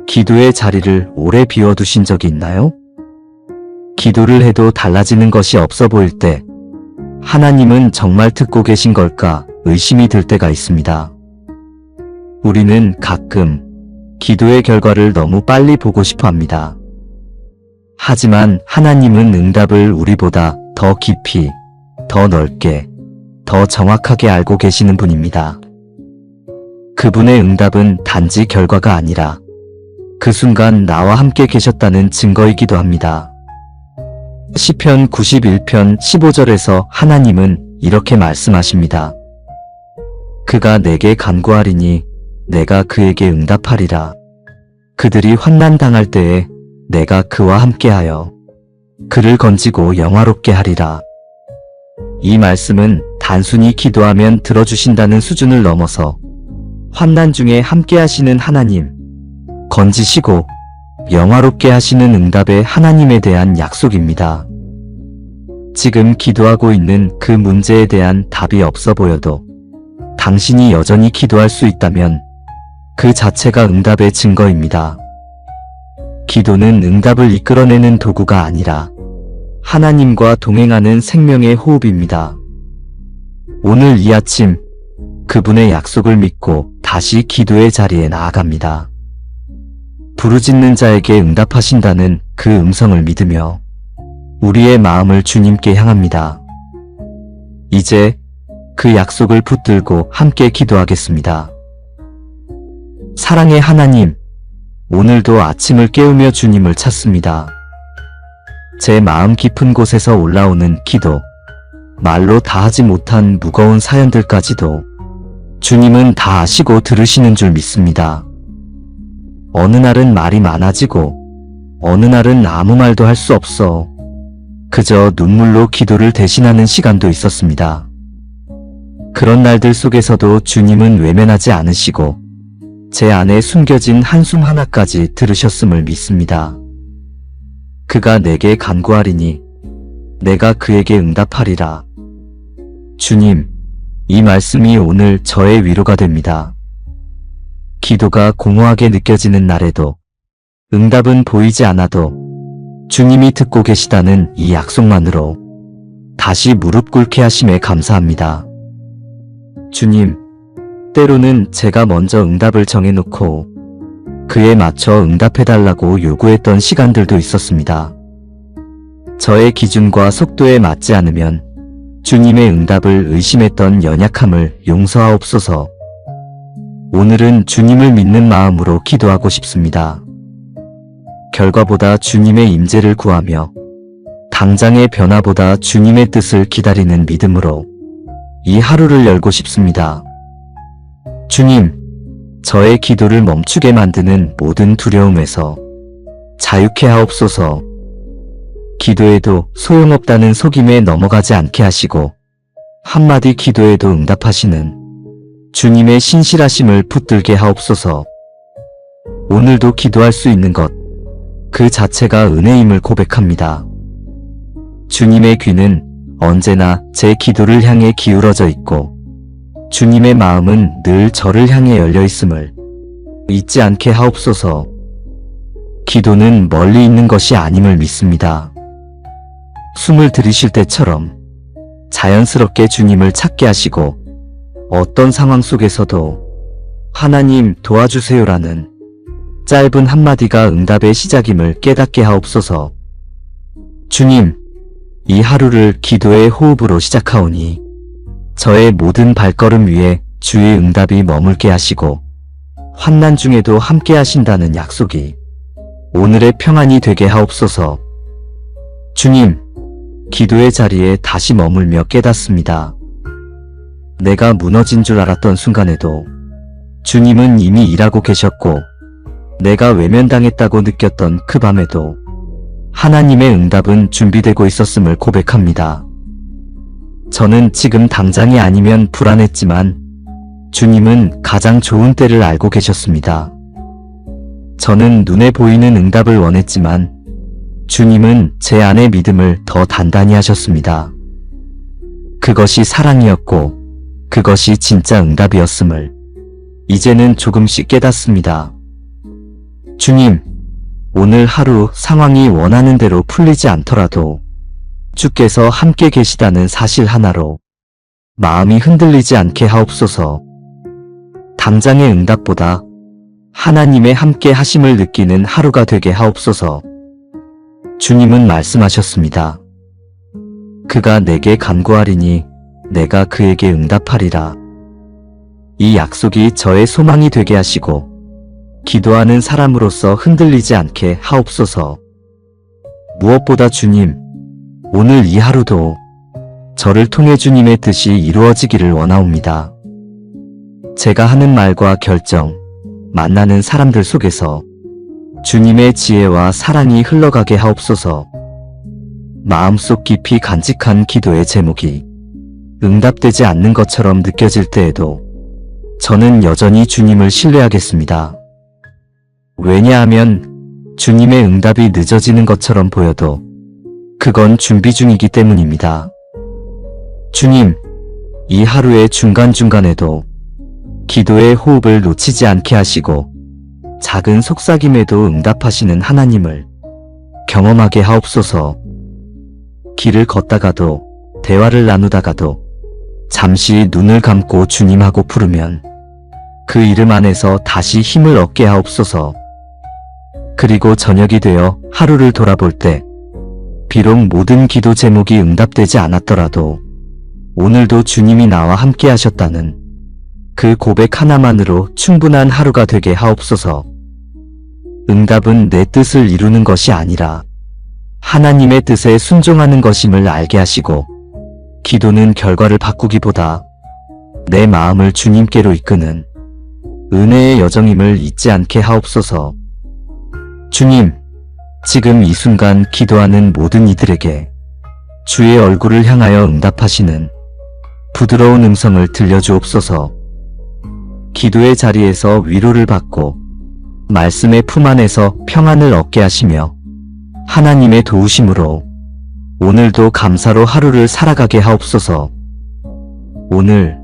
기도의 자리를 오래 비워두신 적이 있나요? 기도를 해도 달라지는 것이 없어 보일 때 하나님은 정말 듣고 계신 걸까 의심이 들 때가 있습니다. 우리는 가끔 기도의 결과를 너무 빨리 보고 싶어 합니다. 하지만 하나님은 응답을 우리보다 더 깊이, 더 넓게, 더 정확하게 알고 계시는 분입니다. 그분의 응답은 단지 결과가 아니라 그 순간 나와 함께 계셨다는 증거이기도 합니다. 시편 91편 15절에서 하나님은 이렇게 말씀하십니다. 그가 내게 간구하리니 내가 그에게 응답하리라. 그들이 환난 당할 때에 내가 그와 함께하여 그를 건지고 영화롭게 하리라. 이 말씀은 단순히 기도하면 들어주신다는 수준을 넘어서 환난 중에 함께하시는 하나님, 건지시고 영화롭게 하시는 응답의 하나님에 대한 약속입니다. 지금 기도하고 있는 그 문제에 대한 답이 없어 보여도 당신이 여전히 기도할 수 있다면 그 자체가 응답의 증거입니다. 기도는 응답을 이끌어내는 도구가 아니라 하나님과 동행하는 생명의 호흡입니다. 오늘 이 아침 그분의 약속을 믿고 다시 기도의 자리에 나아갑니다. 부르짖는 자에게 응답하신다는 그 음성을 믿으며 우리의 마음을 주님께 향합니다. 이제 그 약속을 붙들고 함께 기도하겠습니다. 사랑의 하나님, 오늘도 아침을 깨우며 주님을 찾습니다. 제 마음 깊은 곳에서 올라오는 기도, 말로 다 하지 못한 무거운 사연들까지도 주님은 다 아시고 들으시는 줄 믿습니다. 어느 날은 말이 많아지고 어느 날은 아무 말도 할 수 없어 그저 눈물로 기도를 대신하는 시간도 있었습니다. 그런 날들 속에서도 주님은 외면하지 않으시고 제 안에 숨겨진 한숨 하나까지 들으셨음을 믿습니다. 그가 내게 간구하리니 내가 그에게 응답하리라. 주님, 이 말씀이 오늘 저의 위로가 됩니다. 기도가 공허하게 느껴지는 날에도 응답은 보이지 않아도 주님이 듣고 계시다는 이 약속만으로 다시 무릎 꿇게 하심에 감사합니다. 주님, 때로는 제가 먼저 응답을 정해놓고 그에 맞춰 응답해달라고 요구했던 시간들도 있었습니다. 저의 기준과 속도에 맞지 않으면 주님의 응답을 의심했던 연약함을 용서하옵소서. 오늘은 주님을 믿는 마음으로 기도하고 싶습니다. 결과보다 주님의 임재를 구하며 당장의 변화보다 주님의 뜻을 기다리는 믿음으로 이 하루를 열고 싶습니다. 주님, 저의 기도를 멈추게 만드는 모든 두려움에서 자유케 하옵소서. 기도에도 소용없다는 속임에 넘어가지 않게 하시고 한마디 기도에도 응답하시는 주님의 신실하심을 붙들게 하옵소서. 오늘도 기도할 수 있는 것, 그 자체가 은혜임을 고백합니다. 주님의 귀는 언제나 제 기도를 향해 기울어져 있고 주님의 마음은 늘 저를 향해 열려 있음을 잊지 않게 하옵소서. 기도는 멀리 있는 것이 아님을 믿습니다. 숨을 들이쉴 때처럼 자연스럽게 주님을 찾게 하시고 어떤 상황 속에서도 하나님 도와주세요라는 짧은 한마디가 응답의 시작임을 깨닫게 하옵소서. 주님, 이 하루를 기도의 호흡으로 시작하오니 저의 모든 발걸음 위에 주의 응답이 머물게 하시고 환난 중에도 함께 하신다는 약속이 오늘의 평안이 되게 하옵소서. 주님, 기도의 자리에 다시 머물며 깨닫습니다. 내가 무너진 줄 알았던 순간에도 주님은 이미 일하고 계셨고 내가 외면당했다고 느꼈던 그 밤에도 하나님의 응답은 준비되고 있었음을 고백합니다. 저는 지금 당장이 아니면 불안했지만 주님은 가장 좋은 때를 알고 계셨습니다. 저는 눈에 보이는 응답을 원했지만 주님은 제 안의 믿음을 더 단단히 하셨습니다. 그것이 사랑이었고 그것이 진짜 응답이었음을 이제는 조금씩 깨닫습니다. 주님, 오늘 하루 상황이 원하는 대로 풀리지 않더라도 주께서 함께 계시다는 사실 하나로 마음이 흔들리지 않게 하옵소서. 당장의 응답보다 하나님의 함께 하심을 느끼는 하루가 되게 하옵소서. 주님은 말씀하셨습니다. 그가 내게 간구하리니 내가 그에게 응답하리라. 이 약속이 저의 소망이 되게 하시고 기도하는 사람으로서 흔들리지 않게 하옵소서. 무엇보다 주님, 오늘 이 하루도 저를 통해 주님의 뜻이 이루어지기를 원하옵니다. 제가 하는 말과 결정, 만나는 사람들 속에서 주님의 지혜와 사랑이 흘러가게 하옵소서. 마음속 깊이 간직한 기도의 제목이 응답되지 않는 것처럼 느껴질 때에도 저는 여전히 주님을 신뢰하겠습니다. 왜냐하면 주님의 응답이 늦어지는 것처럼 보여도 그건 준비 중이기 때문입니다. 주님, 이 하루의 중간중간에도 기도의 호흡을 놓치지 않게 하시고 작은 속삭임에도 응답하시는 하나님을 경험하게 하옵소서. 길을 걷다가도 대화를 나누다가도 잠시 눈을 감고 주님하고 부르면 그 이름 안에서 다시 힘을 얻게 하옵소서. 그리고 저녁이 되어 하루를 돌아볼 때 비록 모든 기도 제목이 응답되지 않았더라도 오늘도 주님이 나와 함께 하셨다는 그 고백 하나만으로 충분한 하루가 되게 하옵소서. 응답은 내 뜻을 이루는 것이 아니라 하나님의 뜻에 순종하는 것임을 알게 하시고 기도는 결과를 바꾸기보다 내 마음을 주님께로 이끄는 은혜의 여정임을 잊지 않게 하옵소서. 주님, 지금 이 순간 기도하는 모든 이들에게 주의 얼굴을 향하여 응답하시는 부드러운 음성을 들려주옵소서. 기도의 자리에서 위로를 받고 말씀의 품 안에서 평안을 얻게 하시며 하나님의 도우심으로 오늘도 감사로 하루를 살아가게 하옵소서. 오늘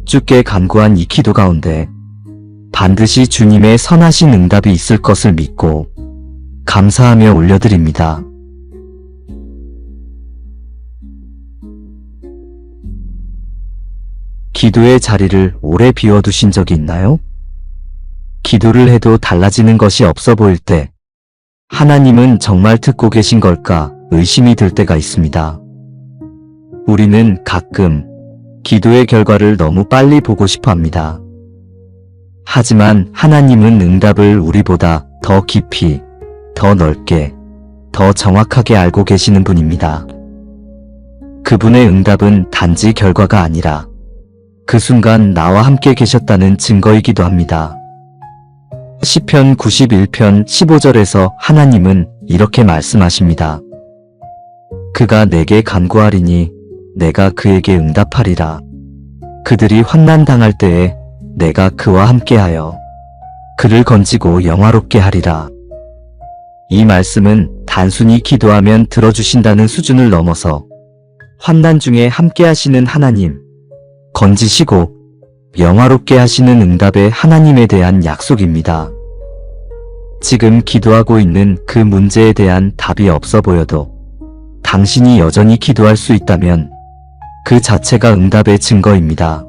주께 간구한 이 기도 가운데 반드시 주님의 선하신 응답이 있을 것을 믿고 감사하며 올려드립니다. 기도의 자리를 오래 비워두신 적이 있나요? 기도를 해도 달라지는 것이 없어 보일 때 하나님은 정말 듣고 계신 걸까 의심이 들 때가 있습니다. 우리는 가끔 기도의 결과를 너무 빨리 보고 싶어 합니다. 하지만 하나님은 응답을 우리보다 더 깊이, 더 넓게, 더 정확하게 알고 계시는 분입니다. 그분의 응답은 단지 결과가 아니라 그 순간 나와 함께 계셨다는 증거이기도 합니다. 시편 91편 15절에서 하나님은 이렇게 말씀하십니다. 그가 내게 간구하리니 내가 그에게 응답하리라. 그들이 환난 당할 때에 내가 그와 함께하여 그를 건지고 영화롭게 하리라. 이 말씀은 단순히 기도하면 들어주신다는 수준을 넘어서 환난 중에 함께하시는 하나님, 건지시고 영화롭게 하시는 응답의 하나님에 대한 약속입니다. 지금 기도하고 있는 그 문제에 대한 답이 없어 보여도 당신이 여전히 기도할 수 있다면 그 자체가 응답의 증거입니다.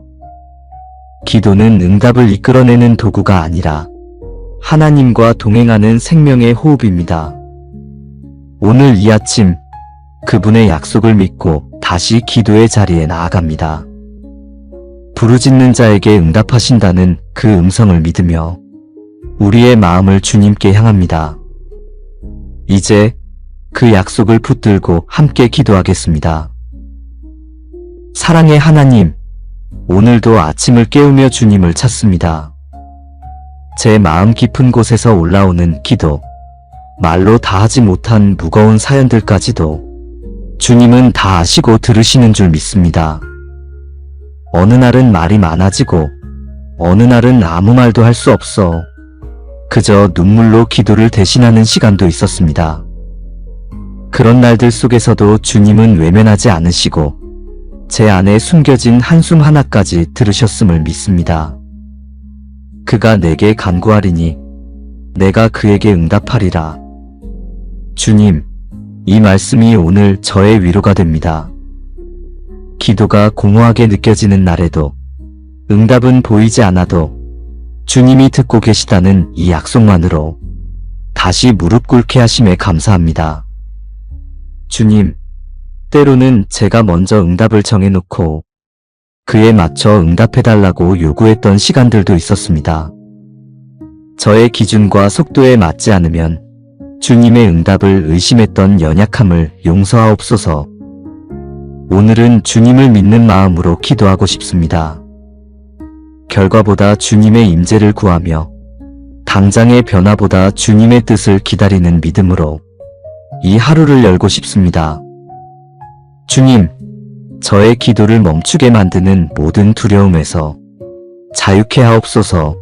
기도는 응답을 이끌어내는 도구가 아니라 하나님과 동행하는 생명의 호흡입니다. 오늘 이 아침 그분의 약속을 믿고 다시 기도의 자리에 나아갑니다. 부르짖는 자에게 응답하신다는 그 음성을 믿으며 우리의 마음을 주님께 향합니다. 이제 그 약속을 붙들고 함께 기도하겠습니다. 사랑의 하나님, 오늘도 아침을 깨우며 주님을 찾습니다. 제 마음 깊은 곳에서 올라오는 기도, 말로 다 하지 못한 무거운 사연들까지도 주님은 다 아시고 들으시는 줄 믿습니다. 어느 날은 말이 많아지고 어느 날은 아무 말도 할 수 없어 그저 눈물로 기도를 대신하는 시간도 있었습니다. 그런 날들 속에서도 주님은 외면하지 않으시고 제 안에 숨겨진 한숨 하나까지 들으셨음을 믿습니다. 그가 내게 간구하리니 내가 그에게 응답하리라. 주님, 이 말씀이 오늘 저의 위로가 됩니다. 기도가 공허하게 느껴지는 날에도, 응답은 보이지 않아도 주님이 듣고 계시다는 이 약속만으로 다시 무릎 꿇게 하심에 감사합니다. 주님, 때로는 제가 먼저 응답을 정해놓고 그에 맞춰 응답해달라고 요구했던 시간들도 있었습니다. 저의 기준과 속도에 맞지 않으면 주님의 응답을 의심했던 연약함을 용서하옵소서. 오늘은 주님을 믿는 마음으로 기도하고 싶습니다. 결과보다 주님의 임재를 구하며 당장의 변화보다 주님의 뜻을 기다리는 믿음으로 이 하루를 열고 싶습니다. 주님, 저의 기도를 멈추게 만드는 모든 두려움에서 자유케 하옵소서.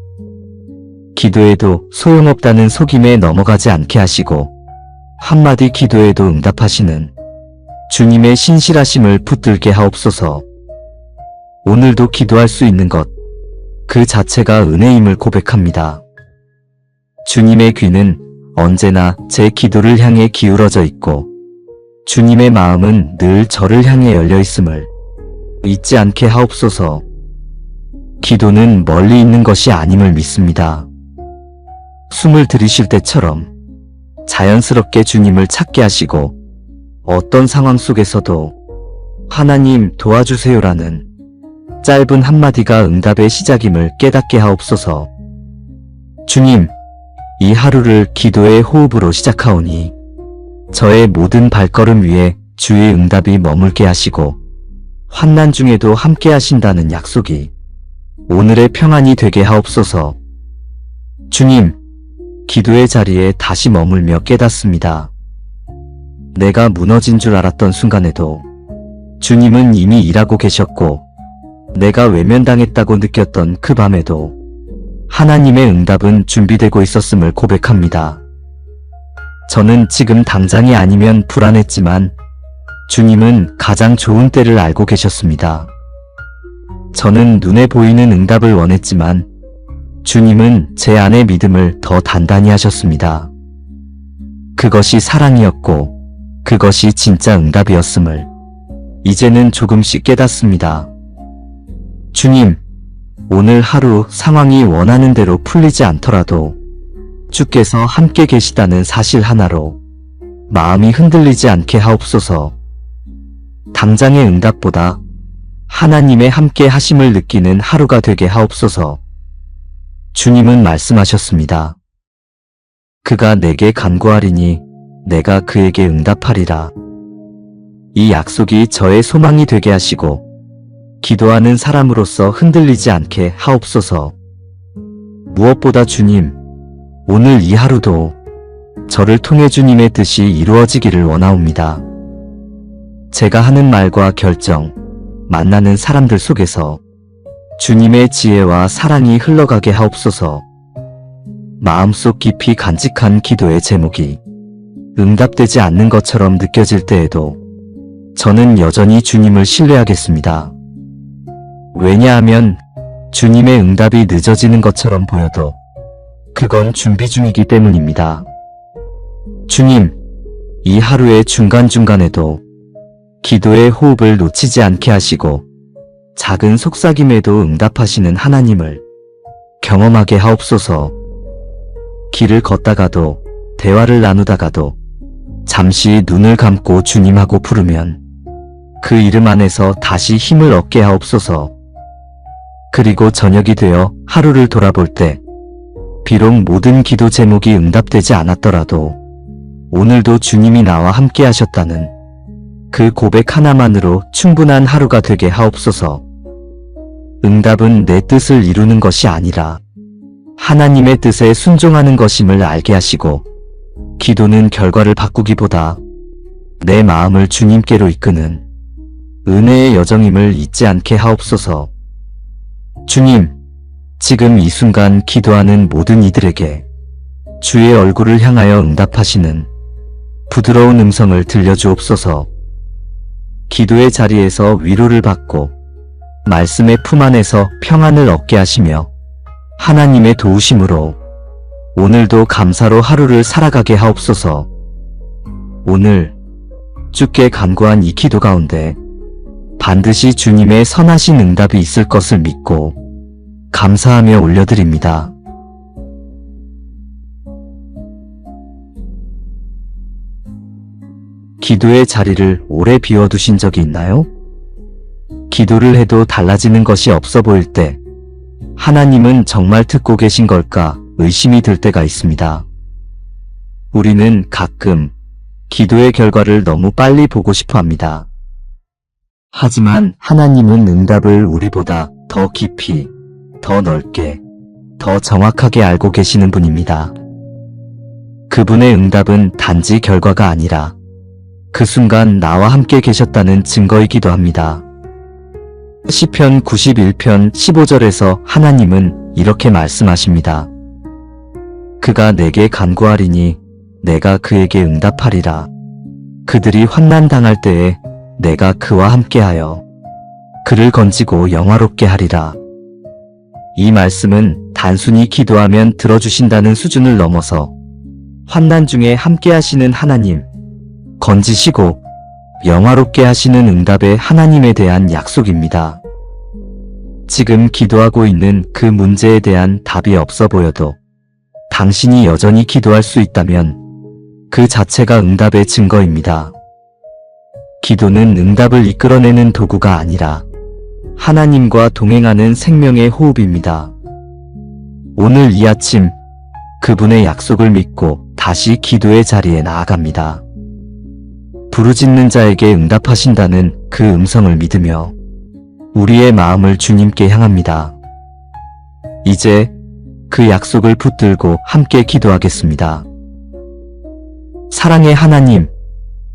기도에도 소용없다는 속임에 넘어가지 않게 하시고 한마디 기도에도 응답하시는 주님의 신실하심을 붙들게 하옵소서. 오늘도 기도할 수 있는 것, 그 자체가 은혜임을 고백합니다. 주님의 귀는 언제나 제 기도를 향해 기울어져 있고 주님의 마음은 늘 저를 향해 열려 있음을 잊지 않게 하옵소서. 기도는 멀리 있는 것이 아님을 믿습니다. 숨을 들이쉴 때처럼 자연스럽게 주님을 찾게 하시고 어떤 상황 속에서도 하나님 도와주세요라는 짧은 한마디가 응답의 시작임을 깨닫게 하옵소서. 주님, 이 하루를 기도의 호흡으로 시작하오니 저의 모든 발걸음 위에 주의 응답이 머물게 하시고 환난 중에도 함께 하신다는 약속이 오늘의 평안이 되게 하옵소서. 주님, 기도의 자리에 다시 머물며 깨닫습니다. 내가 무너진 줄 알았던 순간에도 주님은 이미 일하고 계셨고 내가 외면당했다고 느꼈던 그 밤에도 하나님의 응답은 준비되고 있었음을 고백합니다. 저는 지금 당장이 아니면 불안했지만 주님은 가장 좋은 때를 알고 계셨습니다. 저는 눈에 보이는 응답을 원했지만 주님은 제 안의 믿음을 더 단단히 하셨습니다. 그것이 사랑이었고 그것이 진짜 응답이었음을 이제는 조금씩 깨닫습니다. 주님, 오늘 하루 상황이 원하는 대로 풀리지 않더라도 주께서 함께 계시다는 사실 하나로 마음이 흔들리지 않게 하옵소서. 당장의 응답보다 하나님의 함께 하심을 느끼는 하루가 되게 하옵소서. 주님은 말씀하셨습니다. 그가 내게 간구하리니 내가 그에게 응답하리라. 이 약속이 저의 소망이 되게 하시고 기도하는 사람으로서 흔들리지 않게 하옵소서. 무엇보다 주님, 오늘 이 하루도 저를 통해 주님의 뜻이 이루어지기를 원하옵니다. 제가 하는 말과 결정, 만나는 사람들 속에서 주님의 지혜와 사랑이 흘러가게 하옵소서. 마음속 깊이 간직한 기도의 제목이 응답되지 않는 것처럼 느껴질 때에도 저는 여전히 주님을 신뢰하겠습니다. 왜냐하면 주님의 응답이 늦어지는 것처럼 보여도 그건 준비 중이기 때문입니다. 주님, 이 하루의 중간중간에도 기도의 호흡을 놓치지 않게 하시고 작은 속삭임에도 응답하시는 하나님을 경험하게 하옵소서. 길을 걷다가도 대화를 나누다가도 잠시 눈을 감고 주님하고 부르면 그 이름 안에서 다시 힘을 얻게 하옵소서. 그리고 저녁이 되어 하루를 돌아볼 때 비록 모든 기도 제목이 응답되지 않았더라도 오늘도 주님이 나와 함께 하셨다는 그 고백 하나만으로 충분한 하루가 되게 하옵소서. 응답은 내 뜻을 이루는 것이 아니라 하나님의 뜻에 순종하는 것임을 알게 하시고 기도는 결과를 바꾸기보다 내 마음을 주님께로 이끄는 은혜의 여정임을 잊지 않게 하옵소서. 주님, 지금 이 순간 기도하는 모든 이들에게 주의 얼굴을 향하여 응답하시는 부드러운 음성을 들려주옵소서. 기도의 자리에서 위로를 받고 말씀의 품 안에서 평안을 얻게 하시며 하나님의 도우심으로 오늘도 감사로 하루를 살아가게 하옵소서. 오늘 주께 간구한 이 기도 가운데 반드시 주님의 선하신 응답이 있을 것을 믿고 감사하며 올려드립니다. 기도의 자리를 오래 비워두신 적이 있나요? 기도를 해도 달라지는 것이 없어 보일 때 하나님은 정말 듣고 계신 걸까 의심이 들 때가 있습니다. 우리는 가끔 기도의 결과를 너무 빨리 보고 싶어 합니다. 하지만 하나님은 응답을 우리보다 더 깊이, 더 넓게, 더 정확하게 알고 계시는 분입니다. 그분의 응답은 단지 결과가 아니라 그 순간 나와 함께 계셨다는 증거이기도 합니다. 시편 91편 15절에서 하나님은 이렇게 말씀하십니다. 그가 내게 간구하리니 내가 그에게 응답하리라. 그들이 환난 당할 때에 내가 그와 함께하여 그를 건지고 영화롭게 하리라. 이 말씀은 단순히 기도하면 들어주신다는 수준을 넘어서 환난 중에 함께하시는 하나님, 건지시고 영화롭게 하시는 응답의 하나님에 대한 약속입니다. 지금 기도하고 있는 그 문제에 대한 답이 없어 보여도 당신이 여전히 기도할 수 있다면 그 자체가 응답의 증거입니다. 기도는 응답을 이끌어내는 도구가 아니라 하나님과 동행하는 생명의 호흡입니다. 오늘 이 아침 그분의 약속을 믿고 다시 기도의 자리에 나아갑니다. 부르짖는 자에게 응답하신다는 그 음성을 믿으며 우리의 마음을 주님께 향합니다. 이제 그 약속을 붙들고 함께 기도하겠습니다. 사랑의 하나님,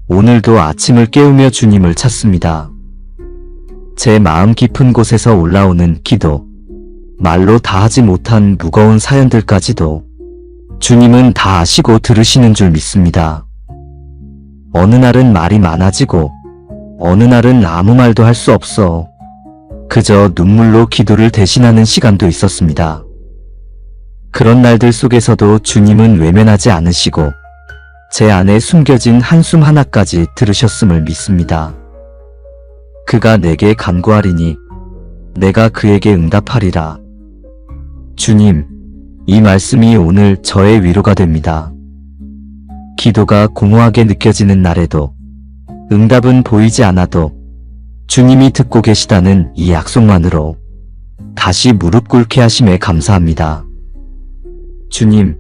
오늘도 아침을 깨우며 주님을 찾습니다. 제 마음 깊은 곳에서 올라오는 기도, 말로 다 하지 못한 무거운 사연들까지도 주님은 다 아시고 들으시는 줄 믿습니다. 어느 날은 말이 많아지고 어느 날은 아무 말도 할 수 없어 그저 눈물로 기도를 대신하는 시간도 있었습니다. 그런 날들 속에서도 주님은 외면하지 않으시고 제 안에 숨겨진 한숨 하나까지 들으셨음을 믿습니다. 그가 내게 간구하리니 내가 그에게 응답하리라. 주님, 이 말씀이 오늘 저의 위로가 됩니다. 기도가 공허하게 느껴지는 날에도 응답은 보이지 않아도 주님이 듣고 계시다는 이 약속만으로 다시 무릎 꿇게 하심에 감사합니다. 주님,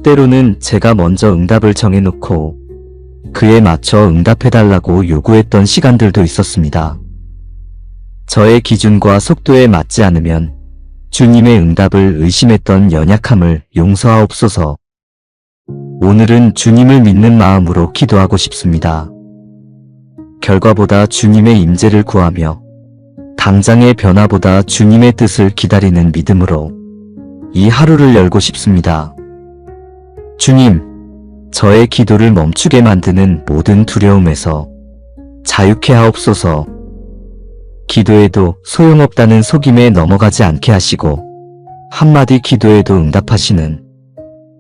때로는 제가 먼저 응답을 정해놓고 그에 맞춰 응답해달라고 요구했던 시간들도 있었습니다. 저의 기준과 속도에 맞지 않으면 주님의 응답을 의심했던 연약함을 용서하옵소서. 오늘은 주님을 믿는 마음으로 기도하고 싶습니다. 결과보다 주님의 임재를 구하며 당장의 변화보다 주님의 뜻을 기다리는 믿음으로 이 하루를 열고 싶습니다. 주님, 저의 기도를 멈추게 만드는 모든 두려움에서 자유케 하옵소서. 기도에도 소용없다는 속임에 넘어가지 않게 하시고 한마디 기도에도 응답하시는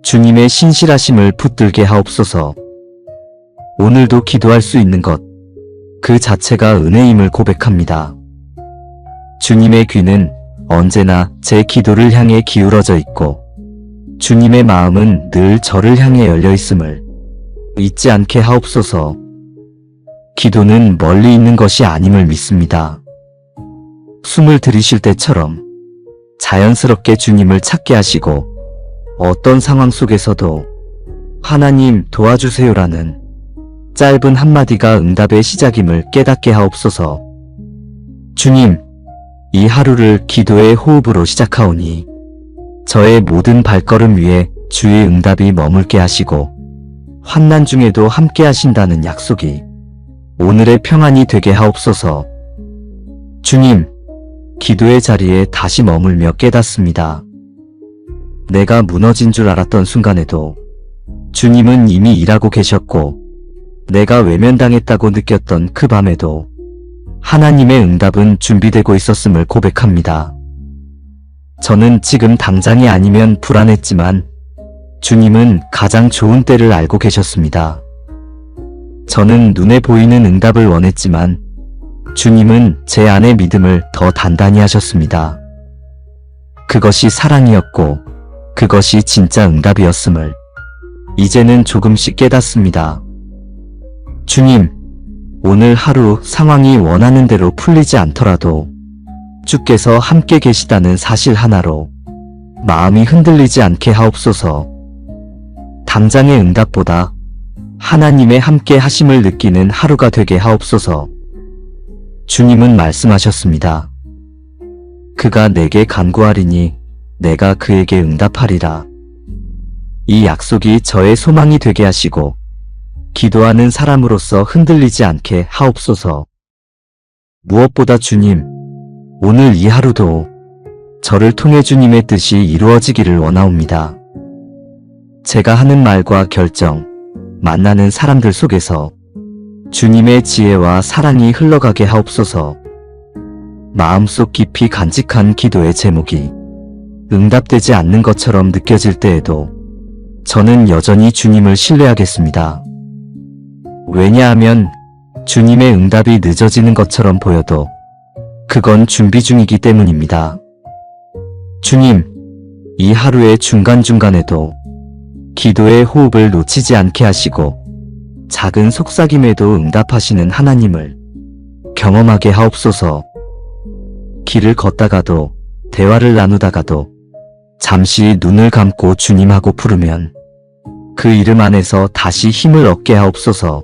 주님의 신실하심을 붙들게 하옵소서. 오늘도 기도할 수 있는 것, 그 자체가 은혜임을 고백합니다. 주님의 귀는 언제나 제 기도를 향해 기울어져 있고 주님의 마음은 늘 저를 향해 열려 있음을 잊지 않게 하옵소서. 기도는 멀리 있는 것이 아님을 믿습니다. 숨을 들이쉴 때처럼 자연스럽게 주님을 찾게 하시고 어떤 상황 속에서도 하나님 도와주세요라는 짧은 한마디가 응답의 시작임을 깨닫게 하옵소서. 주님, 이 하루를 기도의 호흡으로 시작하오니 저의 모든 발걸음 위에 주의 응답이 머물게 하시고 환난 중에도 함께 하신다는 약속이 오늘의 평안이 되게 하옵소서. 주님, 기도의 자리에 다시 머물며 깨닫습니다. 내가 무너진 줄 알았던 순간에도 주님은 이미 일하고 계셨고 내가 외면당했다고 느꼈던 그 밤에도 하나님의 응답은 준비되고 있었음을 고백합니다. 저는 지금 당장이 아니면 불안했지만 주님은 가장 좋은 때를 알고 계셨습니다. 저는 눈에 보이는 응답을 원했지만 주님은 제 안의 믿음을 더 단단히 하셨습니다. 그것이 사랑이었고 그것이 진짜 응답이었음을 이제는 조금씩 깨닫습니다. 주님, 오늘 하루 상황이 원하는 대로 풀리지 않더라도 주께서 함께 계시다는 사실 하나로 마음이 흔들리지 않게 하옵소서. 당장의 응답보다 하나님의 함께 하심을 느끼는 하루가 되게 하옵소서. 주님은 말씀하셨습니다. 그가 내게 간구하리니 내가 그에게 응답하리라. 이 약속이 저의 소망이 되게 하시고 기도하는 사람으로서 흔들리지 않게 하옵소서. 무엇보다 주님, 오늘 이 하루도 저를 통해 주님의 뜻이 이루어지기를 원하옵니다. 제가 하는 말과 결정, 만나는 사람들 속에서 주님의 지혜와 사랑이 흘러가게 하옵소서. 마음속 깊이 간직한 기도의 제목이 응답되지 않는 것처럼 느껴질 때에도 저는 여전히 주님을 신뢰하겠습니다. 왜냐하면 주님의 응답이 늦어지는 것처럼 보여도 그건 준비 중이기 때문입니다. 주님, 이 하루의 중간중간에도 기도의 호흡을 놓치지 않게 하시고 작은 속삭임에도 응답하시는 하나님을 경험하게 하옵소서. 길을 걷다가도 대화를 나누다가도 잠시 눈을 감고 주님하고 부르면 그 이름 안에서 다시 힘을 얻게 하옵소서.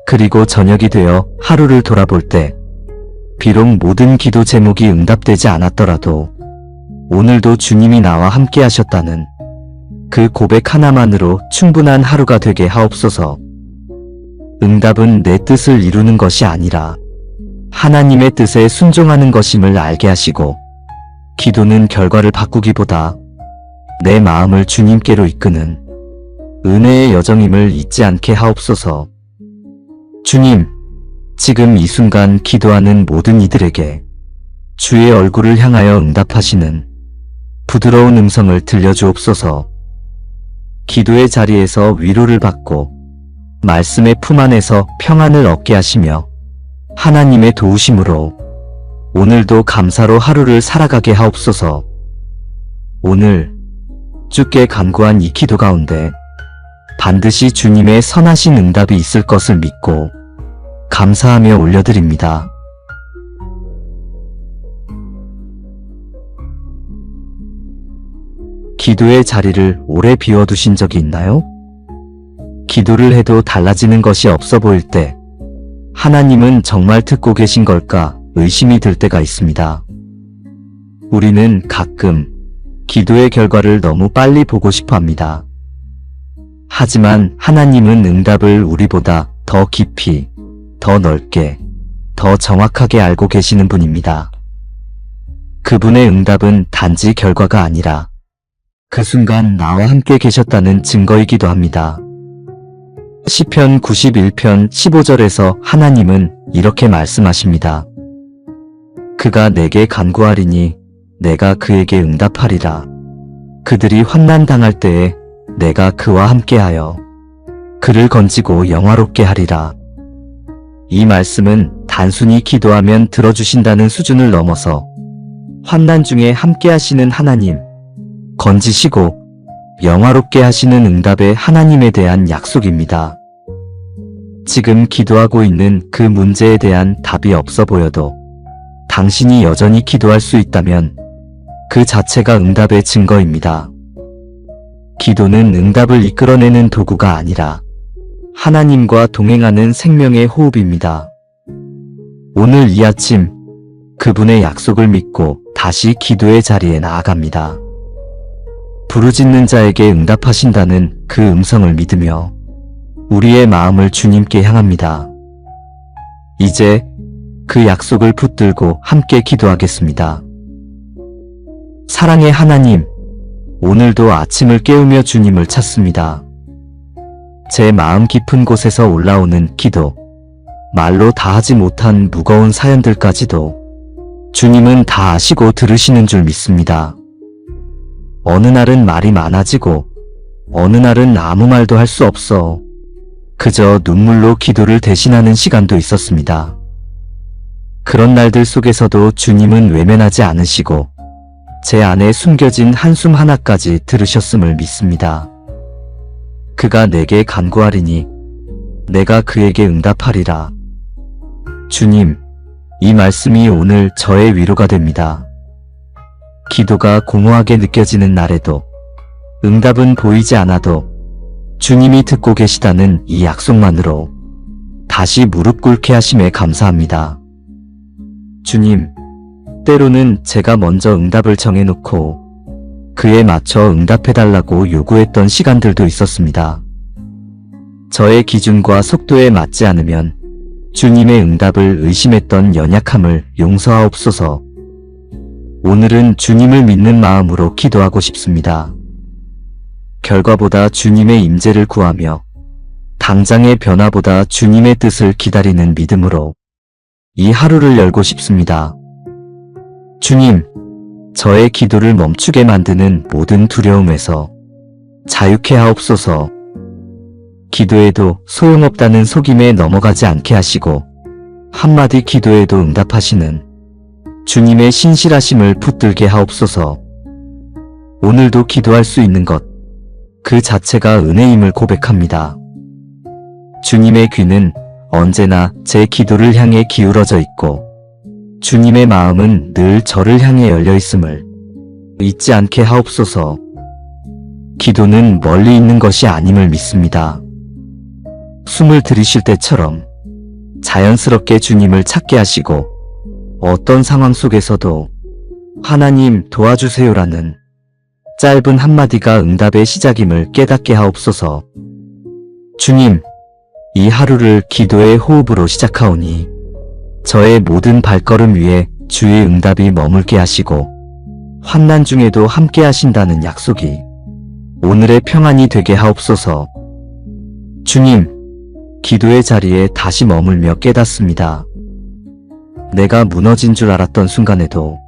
그리고 저녁이 되어 하루를 돌아볼 때 비록 모든 기도 제목이 응답되지 않았더라도 오늘도 주님이 나와 함께 하셨다는 그 고백 하나만으로 충분한 하루가 되게 하옵소서. 응답은 내 뜻을 이루는 것이 아니라 하나님의 뜻에 순종하는 것임을 알게 하시고 기도는 결과를 바꾸기보다 내 마음을 주님께로 이끄는 은혜의 여정임을 잊지 않게 하옵소서. 주님, 지금 이 순간 기도하는 모든 이들에게 주의 얼굴을 향하여 응답하시는 부드러운 음성을 들려주옵소서. 기도의 자리에서 위로를 받고 말씀의 품 안에서 평안을 얻게 하시며 하나님의 도우심으로 오늘도 감사로 하루를 살아가게 하옵소서. 오늘 주께 간구한 이 기도 가운데 반드시 주님의 선하신 응답이 있을 것을 믿고 감사하며 올려드립니다. 기도의 자리를 오래 비워두신 적이 있나요? 기도를 해도 달라지는 것이 없어 보일 때 하나님은 정말 듣고 계신 걸까 의심이 들 때가 있습니다. 우리는 가끔 기도의 결과를 너무 빨리 보고 싶어 합니다. 하지만 하나님은 응답을 우리보다 더 깊이, 더 넓게, 더 정확하게 알고 계시는 분입니다. 그분의 응답은 단지 결과가 아니라 그 순간 나와 함께 계셨다는 증거이기도 합니다. 시편 91편 15절에서 하나님은 이렇게 말씀하십니다. 그가 내게 간구하리니 내가 그에게 응답하리라. 그들이 환난 당할 때에 내가 그와 함께하여 그를 건지고 영화롭게 하리라. 이 말씀은 단순히 기도하면 들어주신다는 수준을 넘어서 환난 중에 함께하시는 하나님, 건지시고 영화롭게 하시는 응답의 하나님에 대한 약속입니다. 지금 기도하고 있는 그 문제에 대한 답이 없어 보여도 당신이 여전히 기도할 수 있다면 그 자체가 응답의 증거입니다. 기도는 응답을 이끌어내는 도구가 아니라 하나님과 동행하는 생명의 호흡입니다. 오늘 이 아침 그분의 약속을 믿고 다시 기도의 자리에 나아갑니다. 부르짖는 자에게 응답하신다는 그 음성을 믿으며 우리의 마음을 주님께 향합니다. 이제 그 약속을 붙들고 함께 기도하겠습니다. 사랑의 하나님, 오늘도 아침을 깨우며 주님을 찾습니다. 제 마음 깊은 곳에서 올라오는 기도, 말로 다하지 못한 무거운 사연들까지도 주님은 다 아시고 들으시는 줄 믿습니다. 어느 날은 말이 많아지고 어느 날은 아무 말도 할 수 없어 그저 눈물로 기도를 대신하는 시간도 있었습니다. 그런 날들 속에서도 주님은 외면하지 않으시고 제 안에 숨겨진 한숨 하나까지 들으셨음을 믿습니다. 그가 내게 간구하리니 내가 그에게 응답하리라. 주님, 이 말씀이 오늘 저의 위로가 됩니다. 기도가 공허하게 느껴지는 날에도 응답은 보이지 않아도 주님이 듣고 계시다는 이 약속만으로 다시 무릎 꿇게 하심에 감사합니다. 주님, 때로는 제가 먼저 응답을 정해놓고 그에 맞춰 응답해달라고 요구했던 시간들도 있었습니다. 저의 기준과 속도에 맞지 않으면 주님의 응답을 의심했던 연약함을 용서하옵소서. 오늘은 주님을 믿는 마음으로 기도하고 싶습니다. 결과보다 주님의 임재를 구하며 당장의 변화보다 주님의 뜻을 기다리는 믿음으로 이 하루를 열고 싶습니다. 주님, 저의 기도를 멈추게 만드는 모든 두려움에서 자유케 하옵소서. 기도에도 소용없다는 속임에 넘어가지 않게 하시고 한마디 기도에도 응답하시는 주님의 신실하심을 붙들게 하옵소서. 오늘도 기도할 수 있는 것, 그 자체가 은혜임을 고백합니다. 주님의 귀는 언제나 제 기도를 향해 기울어져 있고 주님의 마음은 늘 저를 향해 열려 있음을 잊지 않게 하옵소서. 기도는 멀리 있는 것이 아님을 믿습니다. 숨을 들이쉴 때처럼 자연스럽게 주님을 찾게 하시고 어떤 상황 속에서도 하나님 도와주세요라는 짧은 한마디가 응답의 시작임을 깨닫게 하옵소서. 주님, 이 하루를 기도의 호흡으로 시작하오니 저의 모든 발걸음 위에 주의 응답이 머물게 하시고 환난 중에도 함께 하신다는 약속이 오늘의 평안이 되게 하옵소서. 주님, 기도의 자리에 다시 머물며 깨닫습니다. 내가 무너진 줄 알았던 순간에도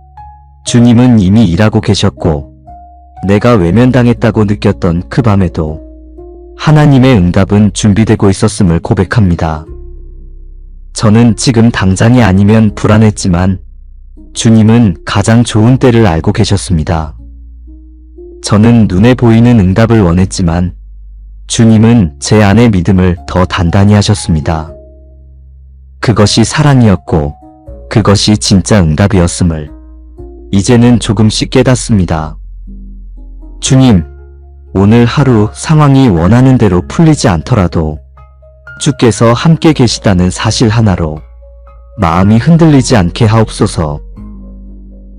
주님은 이미 일하고 계셨고 내가 외면당했다고 느꼈던 그 밤에도 하나님의 응답은 준비되고 있었음을 고백합니다. 저는 지금 당장이 아니면 불안했지만 주님은 가장 좋은 때를 알고 계셨습니다. 저는 눈에 보이는 응답을 원했지만 주님은 제 안의 믿음을 더 단단히 하셨습니다. 그것이 사랑이었고 그것이 진짜 응답이었음을 이제는 조금씩 깨닫습니다. 주님, 오늘 하루 상황이 원하는 대로 풀리지 않더라도 주께서 함께 계시다는 사실 하나로 마음이 흔들리지 않게 하옵소서.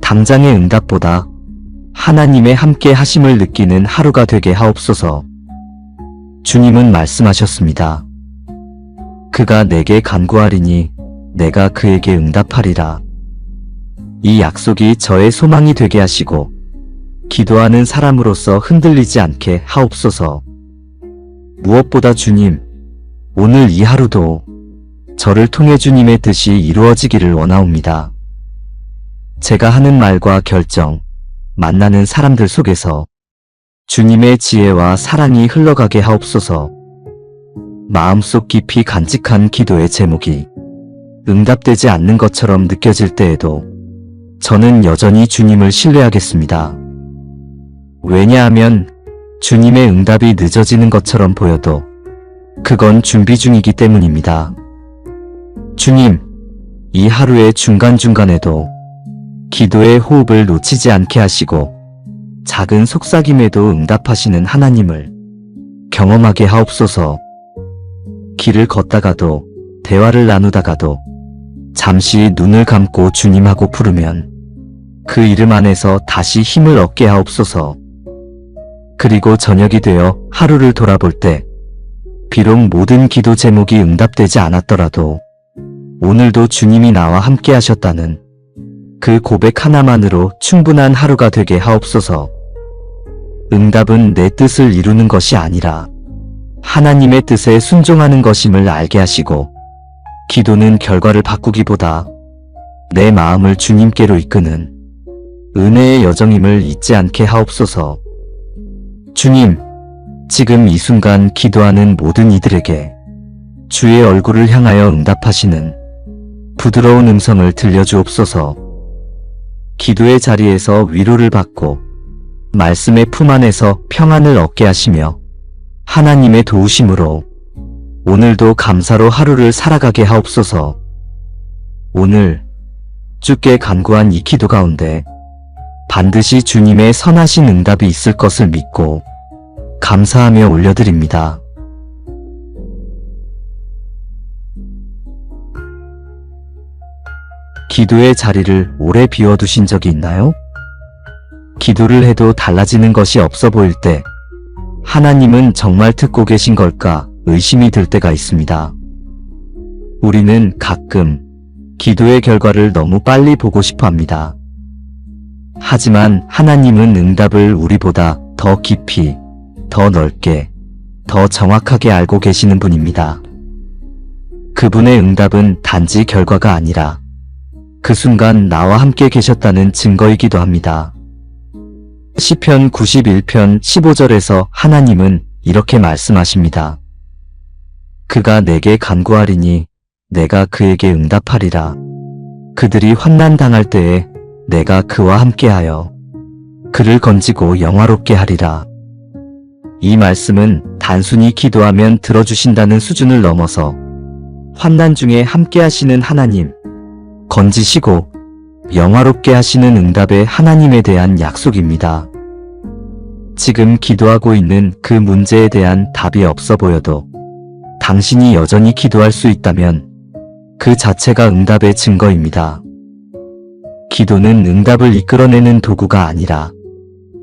당장의 응답보다 하나님의 함께 하심을 느끼는 하루가 되게 하옵소서. 주님은 말씀하셨습니다. 그가 내게 간구하리니 내가 그에게 응답하리라. 이 약속이 저의 소망이 되게 하시고 기도하는 사람으로서 흔들리지 않게 하옵소서. 무엇보다 주님, 오늘 이 하루도 저를 통해 주님의 뜻이 이루어지기를 원하옵니다. 제가 하는 말과 결정, 만나는 사람들 속에서 주님의 지혜와 사랑이 흘러가게 하옵소서. 마음속 깊이 간직한 기도의 제목이 응답되지 않는 것처럼 느껴질 때에도 저는 여전히 주님을 신뢰하겠습니다. 왜냐하면 주님의 응답이 늦어지는 것처럼 보여도 그건 준비 중이기 때문입니다. 주님, 이 하루의 중간중간에도 기도의 호흡을 놓치지 않게 하시고 작은 속삭임에도 응답하시는 하나님을 경험하게 하옵소서. 길을 걷다가도 대화를 나누다가도 잠시 눈을 감고 주님하고 부르면 그 이름 안에서 다시 힘을 얻게 하옵소서. 그리고 저녁이 되어 하루를 돌아볼 때 비록 모든 기도 제목이 응답되지 않았더라도 오늘도 주님이 나와 함께 하셨다는 그 고백 하나만으로 충분한 하루가 되게 하옵소서. 응답은 내 뜻을 이루는 것이 아니라 하나님의 뜻에 순종하는 것임을 알게 하시고 기도는 결과를 바꾸기보다 내 마음을 주님께로 이끄는 은혜의 여정임을 잊지 않게 하옵소서. 주님, 지금 이 순간 기도하는 모든 이들에게 주의 얼굴을 향하여 응답하시는 부드러운 음성을 들려주옵소서. 기도의 자리에서 위로를 받고 말씀의 품 안에서 평안을 얻게 하시며 하나님의 도우심으로 오늘도 감사로 하루를 살아가게 하옵소서. 오늘 주께 간구한 이 기도 가운데 반드시 주님의 선하신 응답이 있을 것을 믿고 감사하며 올려드립니다. 기도의 자리를 오래 비워두신 적이 있나요? 기도를 해도 달라지는 것이 없어 보일 때 하나님은 정말 듣고 계신 걸까 의심이 들 때가 있습니다. 우리는 가끔 기도의 결과를 너무 빨리 보고 싶어 합니다. 하지만 하나님은 응답을 우리보다 더 깊이, 더 넓게, 더 정확하게 알고 계시는 분입니다. 그분의 응답은 단지 결과가 아니라 그 순간 나와 함께 계셨다는 증거이기도 합니다. 시편 91편 15절에서 하나님은 이렇게 말씀하십니다. 그가 내게 간구하리니 내가 그에게 응답하리라. 그들이 환난 당할 때에 내가 그와 함께하여 그를 건지고 영화롭게 하리라. 이 말씀은 단순히 기도하면 들어주신다는 수준을 넘어서 환난 중에 함께하시는 하나님, 건지시고 영화롭게 하시는 응답의 하나님에 대한 약속입니다. 지금 기도하고 있는 그 문제에 대한 답이 없어 보여도 당신이 여전히 기도할 수 있다면 그 자체가 응답의 증거입니다. 기도는 응답을 이끌어내는 도구가 아니라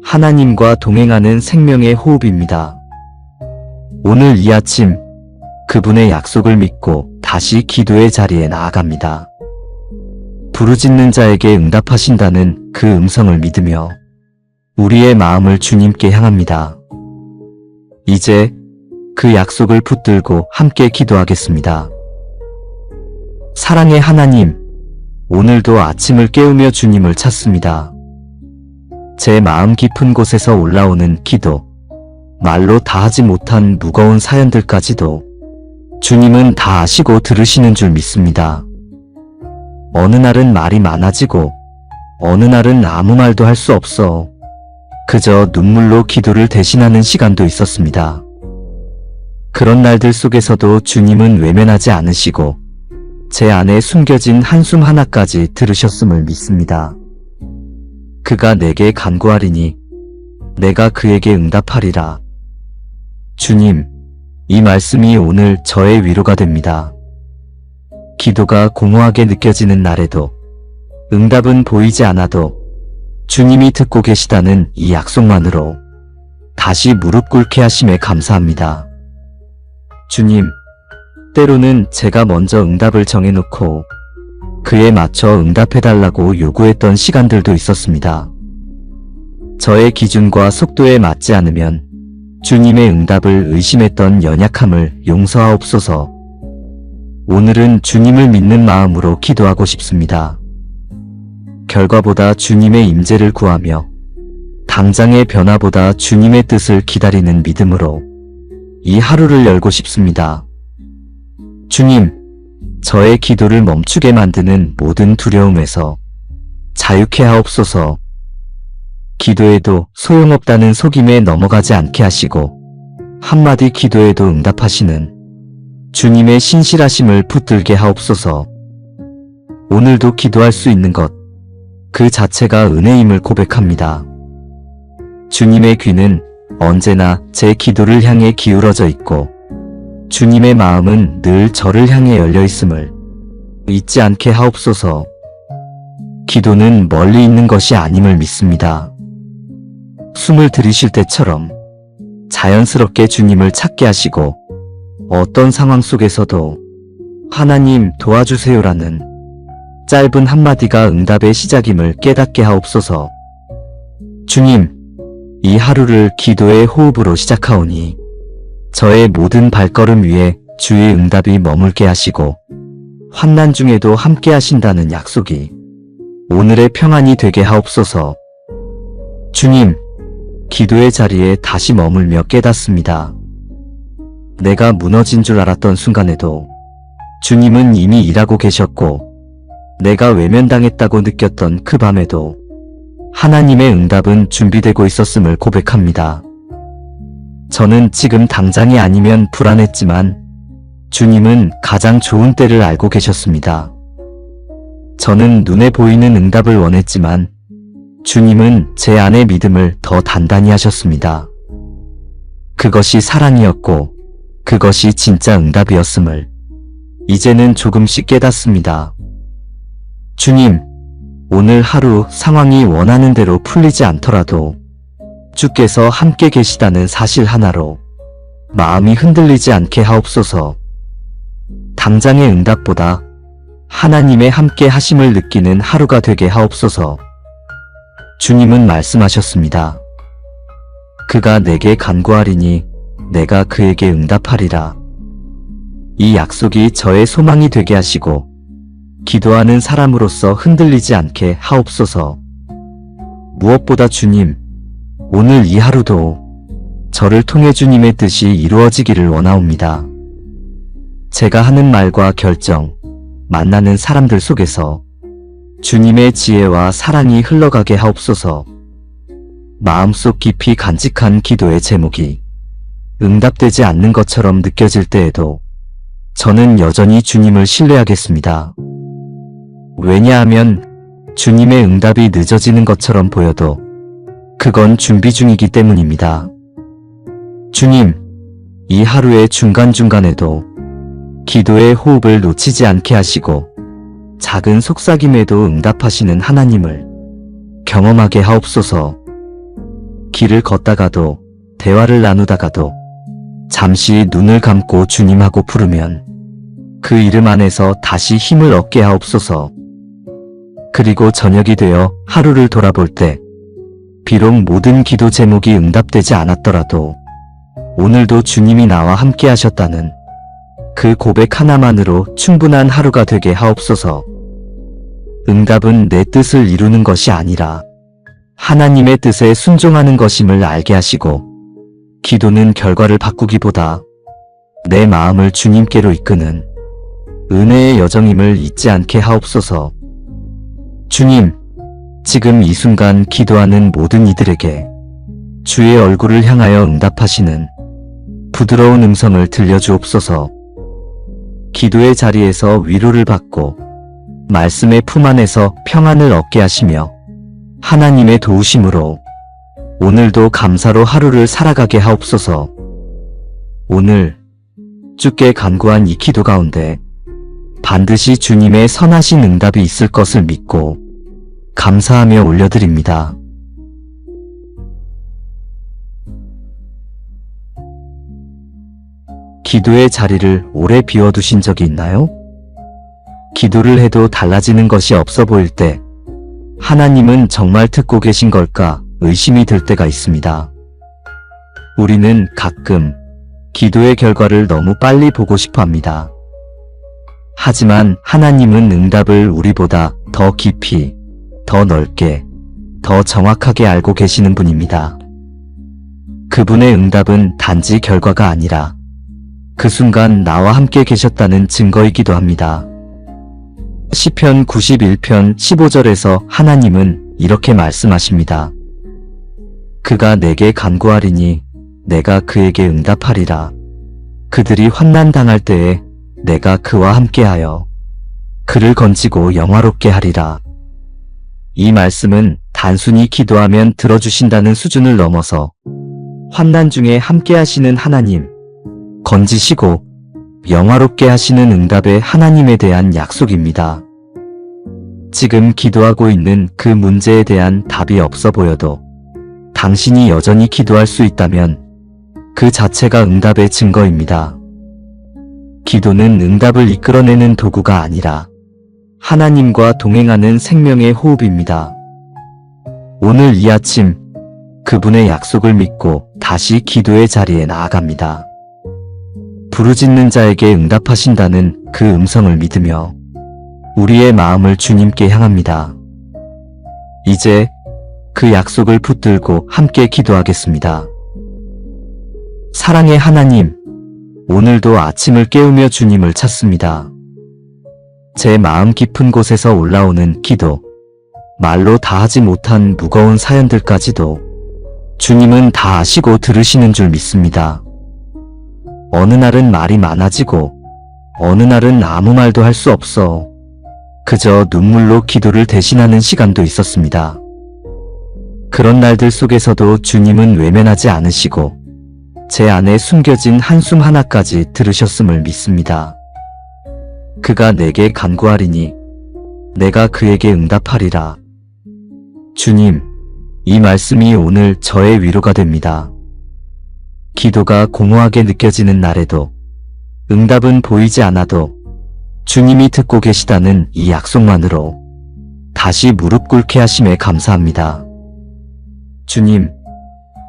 하나님과 동행하는 생명의 호흡입니다. 오늘 이 아침 그분의 약속을 믿고 다시 기도의 자리에 나아갑니다. 부르짖는 자에게 응답하신다는 그 음성을 믿으며 우리의 마음을 주님께 향합니다. 이제 그 약속을 붙들고 함께 기도하겠습니다. 사랑의 하나님, 오늘도 아침을 깨우며 주님을 찾습니다. 제 마음 깊은 곳에서 올라오는 기도, 말로 다하지 못한 무거운 사연들까지도 주님은 다 아시고 들으시는 줄 믿습니다. 어느 날은 말이 많아지고 어느 날은 아무 말도 할 수 없어 그저 눈물로 기도를 대신하는 시간도 있었습니다. 그런 날들 속에서도 주님은 외면하지 않으시고 제 안에 숨겨진 한숨 하나까지 들으셨음을 믿습니다. 그가 내게 간구하리니 내가 그에게 응답하리라. 주님, 이 말씀이 오늘 저의 위로가 됩니다. 기도가 공허하게 느껴지는 날에도 응답은 보이지 않아도 주님이 듣고 계시다는 이 약속만으로 다시 무릎 꿇게 하심에 감사합니다. 주님, 때로는 제가 먼저 응답을 정해놓고 그에 맞춰 응답해달라고 요구했던 시간들도 있었습니다. 저의 기준과 속도에 맞지 않으면 주님의 응답을 의심했던 연약함을 용서하옵소서. 오늘은 주님을 믿는 마음으로 기도하고 싶습니다. 결과보다 주님의 임재를 구하며 당장의 변화보다 주님의 뜻을 기다리는 믿음으로 이 하루를 열고 싶습니다. 주님, 저의 기도를 멈추게 만드는 모든 두려움에서 자유케 하옵소서. 기도에도 소용없다는 속임에 넘어가지 않게 하시고 한마디 기도에도 응답하시는 주님의 신실하심을 붙들게 하옵소서. 오늘도 기도할 수 있는 것, 그 자체가 은혜임을 고백합니다. 주님의 귀는 언제나 제 기도를 향해 기울어져 있고 주님의 마음은 늘 저를 향해 열려 있음을 잊지 않게 하옵소서. 기도는 멀리 있는 것이 아님을 믿습니다. 숨을 들이쉴 때처럼 자연스럽게 주님을 찾게 하시고 어떤 상황 속에서도 하나님 도와주세요라는 짧은 한마디가 응답의 시작임을 깨닫게 하옵소서. 주님, 이 하루를 기도의 호흡으로 시작하오니 저의 모든 발걸음 위에 주의 응답이 머물게 하시고 환난 중에도 함께 하신다는 약속이 오늘의 평안이 되게 하옵소서. 주님, 기도의 자리에 다시 머물며 깨닫습니다. 내가 무너진 줄 알았던 순간에도 주님은 이미 일하고 계셨고, 내가 외면당했다고 느꼈던 그 밤에도 하나님의 응답은 준비되고 있었음을 고백합니다. 저는 지금 당장이 아니면 불안했지만 주님은 가장 좋은 때를 알고 계셨습니다. 저는 눈에 보이는 응답을 원했지만 주님은 제 안의 믿음을 더 단단히 하셨습니다. 그것이 사랑이었고 그것이 진짜 응답이었음을 이제는 조금씩 깨닫습니다. 주님, 오늘 하루 상황이 원하는 대로 풀리지 않더라도 주께서 함께 계시다는 사실 하나로 마음이 흔들리지 않게 하옵소서. 당장의 응답보다 하나님의 함께 하심을 느끼는 하루가 되게 하옵소서. 주님은 말씀하셨습니다. 그가 내게 간구하리니 내가 그에게 응답하리라. 이 약속이 저의 소망이 되게 하시고 기도하는 사람으로서 흔들리지 않게 하옵소서. 무엇보다 주님, 오늘 이 하루도 저를 통해 주님의 뜻이 이루어지기를 원하옵니다. 제가 하는 말과 결정, 만나는 사람들 속에서 주님의 지혜와 사랑이 흘러가게 하옵소서. 마음속 깊이 간직한 기도의 제목이 응답되지 않는 것처럼 느껴질 때에도 저는 여전히 주님을 신뢰하겠습니다. 왜냐하면 주님의 응답이 늦어지는 것처럼 보여도 그건 준비 중이기 때문입니다. 주님, 이 하루의 중간중간에도 기도의 호흡을 놓치지 않게 하시고 작은 속삭임에도 응답하시는 하나님을 경험하게 하옵소서. 길을 걷다가도 대화를 나누다가도 잠시 눈을 감고 주님하고 부르면 그 이름 안에서 다시 힘을 얻게 하옵소서. 그리고 저녁이 되어 하루를 돌아볼 때 비록 모든 기도 제목이 응답되지 않았더라도 오늘도 주님이 나와 함께 하셨다는 그 고백 하나만으로 충분한 하루가 되게 하옵소서. 응답은 내 뜻을 이루는 것이 아니라 하나님의 뜻에 순종하는 것임을 알게 하시고, 기도는 결과를 바꾸기보다 내 마음을 주님께로 이끄는 은혜의 여정임을 잊지 않게 하옵소서. 주님, 지금 이 순간 기도하는 모든 이들에게 주의 얼굴을 향하여 응답하시는 부드러운 음성을 들려주옵소서. 기도의 자리에서 위로를 받고 말씀의 품 안에서 평안을 얻게 하시며 하나님의 도우심으로 오늘도 감사로 하루를 살아가게 하옵소서. 오늘 주께 간구한 이 기도 가운데 반드시 주님의 선하신 응답이 있을 것을 믿고 감사하며 올려드립니다. 기도의 자리를 오래 비워두신 적이 있나요? 기도를 해도 달라지는 것이 없어 보일 때 하나님은 정말 듣고 계신 걸까 의심이 들 때가 있습니다. 우리는 가끔 기도의 결과를 너무 빨리 보고 싶어 합니다. 하지만 하나님은 응답을 우리보다 더 깊이, 더 넓게, 더 정확하게 알고 계시는 분입니다. 그분의 응답은 단지 결과가 아니라 그 순간 나와 함께 계셨다는 증거이기도 합니다. 시편 91편 15절에서 하나님은 이렇게 말씀하십니다. 그가 내게 간구하리니 내가 그에게 응답하리라. 그들이 환난 당할 때에 내가 그와 함께하여 그를 건지고 영화롭게 하리라. 이 말씀은 단순히 기도하면 들어주신다는 수준을 넘어서 환난 중에 함께하시는 하나님, 건지시고 영화롭게 하시는 응답의 하나님에 대한 약속입니다. 지금 기도하고 있는 그 문제에 대한 답이 없어 보여도 당신이 여전히 기도할 수 있다면 그 자체가 응답의 증거입니다. 기도는 응답을 이끌어내는 도구가 아니라 하나님과 동행하는 생명의 호흡입니다. 오늘 이 아침 그분의 약속을 믿고 다시 기도의 자리에 나아갑니다. 부르짖는 자에게 응답하신다는 그 음성을 믿으며 우리의 마음을 주님께 향합니다. 이제 그 약속을 붙들고 함께 기도하겠습니다. 사랑의 하나님, 오늘도 아침을 깨우며 주님을 찾습니다. 제 마음 깊은 곳에서 올라오는 기도, 말로 다 하지 못한 무거운 사연들까지도 주님은 다 아시고 들으시는 줄 믿습니다. 어느 날은 말이 많아지고 어느 날은 아무 말도 할 수 없어 그저 눈물로 기도를 대신하는 시간도 있었습니다. 그런 날들 속에서도 주님은 외면하지 않으시고 제 안에 숨겨진 한숨 하나까지 들으셨음을 믿습니다. 그가 내게 간구하리니 내가 그에게 응답하리라. 주님, 이 말씀이 오늘 저의 위로가 됩니다. 기도가 공허하게 느껴지는 날에도 응답은 보이지 않아도 주님이 듣고 계시다는 이 약속만으로 다시 무릎 꿇게 하심에 감사합니다. 주님,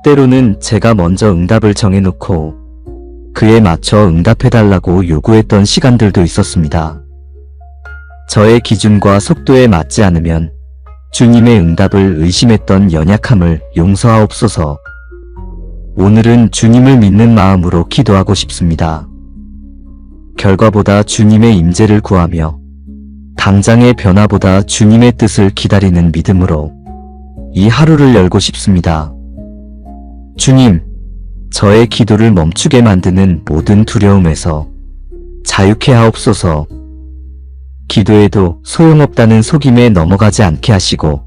때로는 제가 먼저 응답을 정해놓고 그에 맞춰 응답해달라고 요구했던 시간들도 있었습니다. 저의 기준과 속도에 맞지 않으면 주님의 응답을 의심했던 연약함을 용서하옵소서. 오늘은 주님을 믿는 마음으로 기도하고 싶습니다. 결과보다 주님의 임재를 구하며 당장의 변화보다 주님의 뜻을 기다리는 믿음으로 이 하루를 열고 싶습니다. 주님, 저의 기도를 멈추게 만드는 모든 두려움에서 자유케 하옵소서. 기도에도 소용없다는 속임에 넘어가지 않게 하시고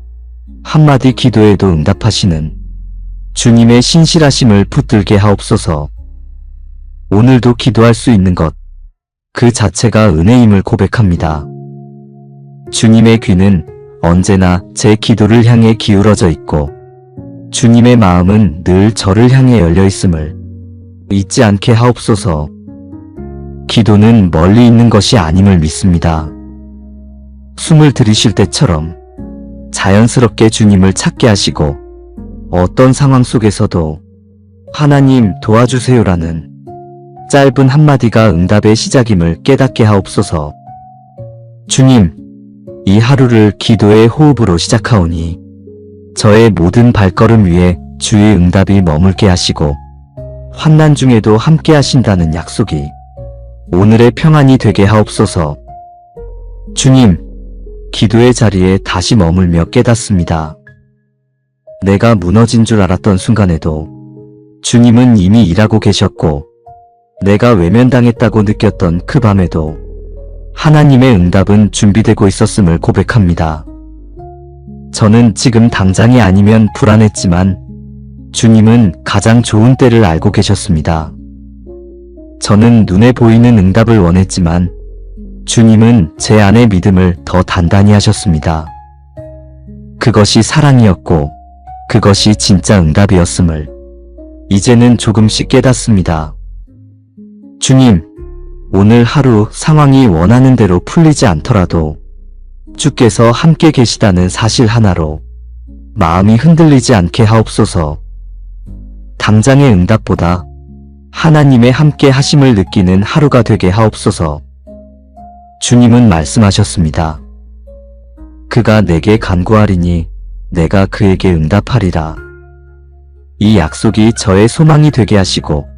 한마디 기도에도 응답하시는 주님의 신실하심을 붙들게 하옵소서. 오늘도 기도할 수 있는 것, 그 자체가 은혜임을 고백합니다. 주님의 귀는 언제나 제 기도를 향해 기울어져 있고 주님의 마음은 늘 저를 향해 열려 있음을 잊지 않게 하옵소서. 기도는 멀리 있는 것이 아님을 믿습니다. 숨을 들이쉴 때처럼 자연스럽게 주님을 찾게 하시고 어떤 상황 속에서도 하나님 도와주세요라는 짧은 한마디가 응답의 시작임을 깨닫게 하옵소서. 주님, 이 하루를 기도의 호흡으로 시작하오니 저의 모든 발걸음 위에 주의 응답이 머물게 하시고 환난 중에도 함께 하신다는 약속이 오늘의 평안이 되게 하옵소서. 주님, 기도의 자리에 다시 머물며 깨닫습니다. 내가 무너진 줄 알았던 순간에도 주님은 이미 일하고 계셨고 내가 외면당했다고 느꼈던 그 밤에도 하나님의 응답은 준비되고 있었음을 고백합니다. 저는 지금 당장이 아니면 불안했지만 주님은 가장 좋은 때를 알고 계셨습니다. 저는 눈에 보이는 응답을 원했지만 주님은 제 안의 믿음을 더 단단히 하셨습니다. 그것이 사랑이었고 그것이 진짜 응답이었음을 이제는 조금씩 깨닫습니다. 주님, 오늘 하루 상황이 원하는 대로 풀리지 않더라도 주께서 함께 계시다는 사실 하나로 마음이 흔들리지 않게 하옵소서. 당장의 응답보다 하나님의 함께 하심을 느끼는 하루가 되게 하옵소서. 주님은 말씀하셨습니다. 그가 내게 간구하리니 내가 그에게 응답하리라. 이 약속이 저의 소망이 되게 하시고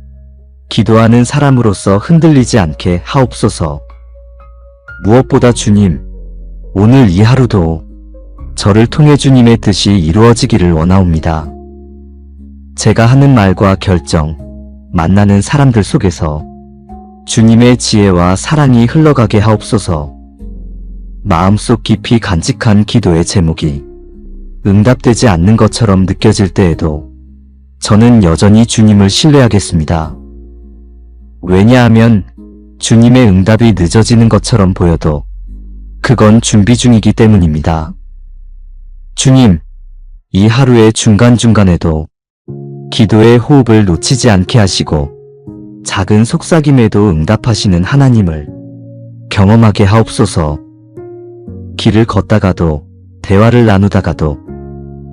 기도하는 사람으로서 흔들리지 않게 하옵소서. 무엇보다 주님, 오늘 이 하루도 저를 통해 주님의 뜻이 이루어지기를 원하옵니다. 제가 하는 말과 결정, 만나는 사람들 속에서 주님의 지혜와 사랑이 흘러가게 하옵소서. 마음속 깊이 간직한 기도의 제목이 응답되지 않는 것처럼 느껴질 때에도 저는 여전히 주님을 신뢰하겠습니다. 왜냐하면 주님의 응답이 늦어지는 것처럼 보여도 그건 준비 중이기 때문입니다. 주님, 이 하루의 중간중간에도 기도의 호흡을 놓치지 않게 하시고 작은 속삭임에도 응답하시는 하나님을 경험하게 하옵소서. 길을 걷다가도 대화를 나누다가도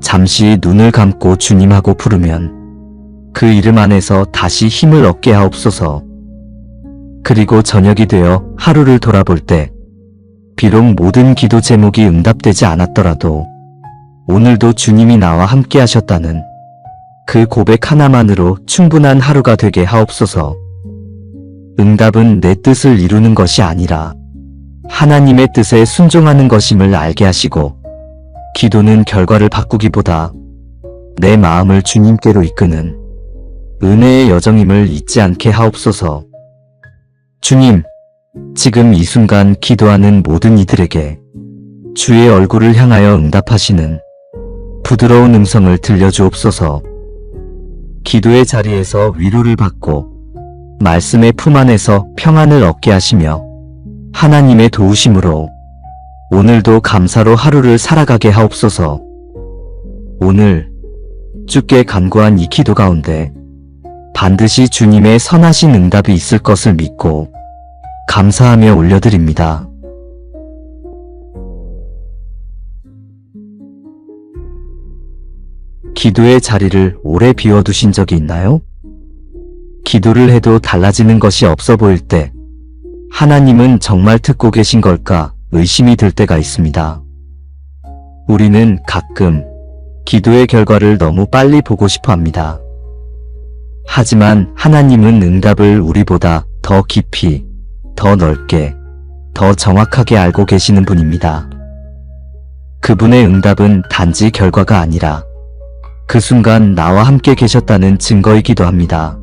잠시 눈을 감고 주님하고 부르면 그 이름 안에서 다시 힘을 얻게 하옵소서. 그리고 저녁이 되어 하루를 돌아볼 때 비록 모든 기도 제목이 응답되지 않았더라도 오늘도 주님이 나와 함께 하셨다는 그 고백 하나만으로 충분한 하루가 되게 하옵소서. 응답은 내 뜻을 이루는 것이 아니라 하나님의 뜻에 순종하는 것임을 알게 하시고, 기도는 결과를 바꾸기보다 내 마음을 주님께로 이끄는 은혜의 여정임을 잊지 않게 하옵소서. 주님, 지금 이 순간 기도하는 모든 이들에게 주의 얼굴을 향하여 응답하시는 부드러운 음성을 들려주옵소서. 기도의 자리에서 위로를 받고 말씀의 품 안에서 평안을 얻게 하시며 하나님의 도우심으로 오늘도 감사로 하루를 살아가게 하옵소서. 오늘 주께 간구한 이 기도 가운데 반드시 주님의 선하신 응답이 있을 것을 믿고 감사하며 올려드립니다. 기도의 자리를 오래 비워두신 적이 있나요? 기도를 해도 달라지는 것이 없어 보일 때 하나님은 정말 듣고 계신 걸까 의심이 들 때가 있습니다. 우리는 가끔 기도의 결과를 너무 빨리 보고 싶어 합니다. 하지만 하나님은 응답을 우리보다 더 깊이, 더 넓게, 더 정확하게 알고 계시는 분입니다. 그분의 응답은 단지 결과가 아니라 그 순간 나와 함께 계셨다는 증거이기도 합니다.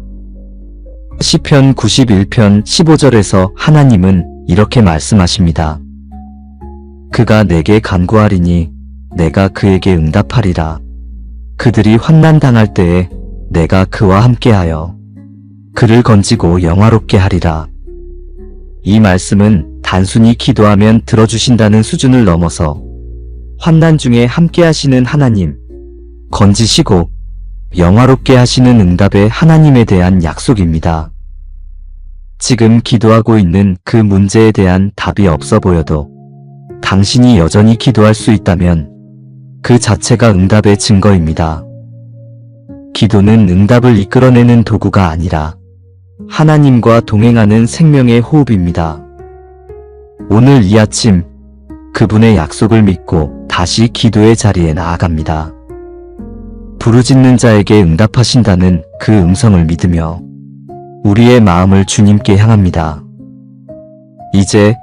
시편 91편 15절에서 하나님은 이렇게 말씀하십니다. 그가 내게 간구하리니 내가 그에게 응답하리라. 그들이 환난 당할 때에 내가 그와 함께하여 그를 건지고 영화롭게 하리라. 이 말씀은 단순히 기도하면 들어주신다는 수준을 넘어서 환난 중에 함께하시는 하나님, 건지시고 영화롭게 하시는 응답의 하나님에 대한 약속입니다. 지금 기도하고 있는 그 문제에 대한 답이 없어 보여도 당신이 여전히 기도할 수 있다면 그 자체가 응답의 증거입니다. 기도는 응답을 이끌어내는 도구가 아니라 하나님과 동행하는 생명의 호흡입니다. 오늘 이 아침 그분의 약속을 믿고 다시 기도의 자리에 나아갑니다. 부르짖는 자에게 응답하신다는 그 음성을 믿으며 우리의 마음을 주님께 향합니다. 이제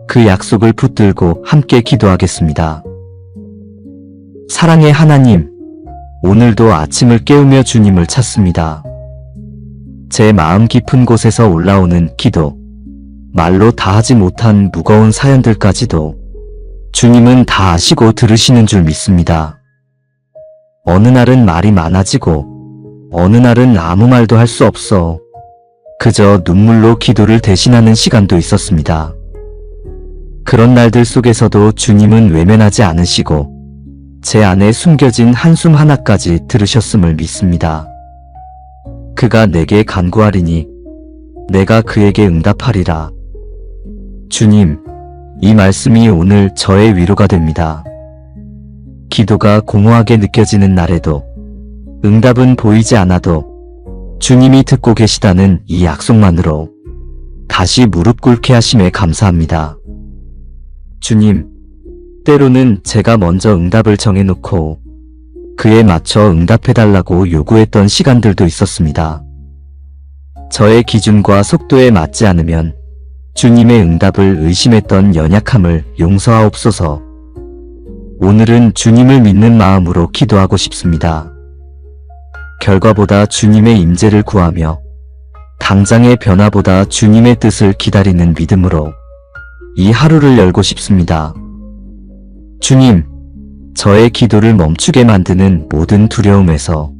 그 약속을 붙들고 함께 기도하겠습니다. 사랑의 하나님, 오늘도 아침을 깨우며 주님을 찾습니다. 제 마음 깊은 곳에서 올라오는 기도, 말로 다 하지 못한 무거운 사연들까지도 주님은 다 아시고 들으시는 줄 믿습니다. 어느 날은 말이 많아지고 어느 날은 아무 말도 할 수 없어 그저 눈물로 기도를 대신하는 시간도 있었습니다. 그런 날들 속에서도 주님은 외면하지 않으시고 제 안에 숨겨진 한숨 하나까지 들으셨음을 믿습니다. 그가 내게 간구하리니 내가 그에게 응답하리라. 주님, 이 말씀이 오늘 저의 위로가 됩니다. 기도가 공허하게 느껴지는 날에도 응답은 보이지 않아도 주님이 듣고 계시다는 이 약속만으로 다시 무릎 꿇게 하심에 감사합니다. 주님, 때로는 제가 먼저 응답을 정해놓고 그에 맞춰 응답해달라고 요구했던 시간들도 있었습니다. 저의 기준과 속도에 맞지 않으면 주님의 응답을 의심했던 연약함을 용서하옵소서. 오늘은 주님을 믿는 마음으로 기도하고 싶습니다. 결과보다 주님의 임재를 구하며 당장의 변화보다 주님의 뜻을 기다리는 믿음으로 이 하루를 열고 싶습니다. 주님, 저의 기도를 멈추게 만드는 모든 두려움에서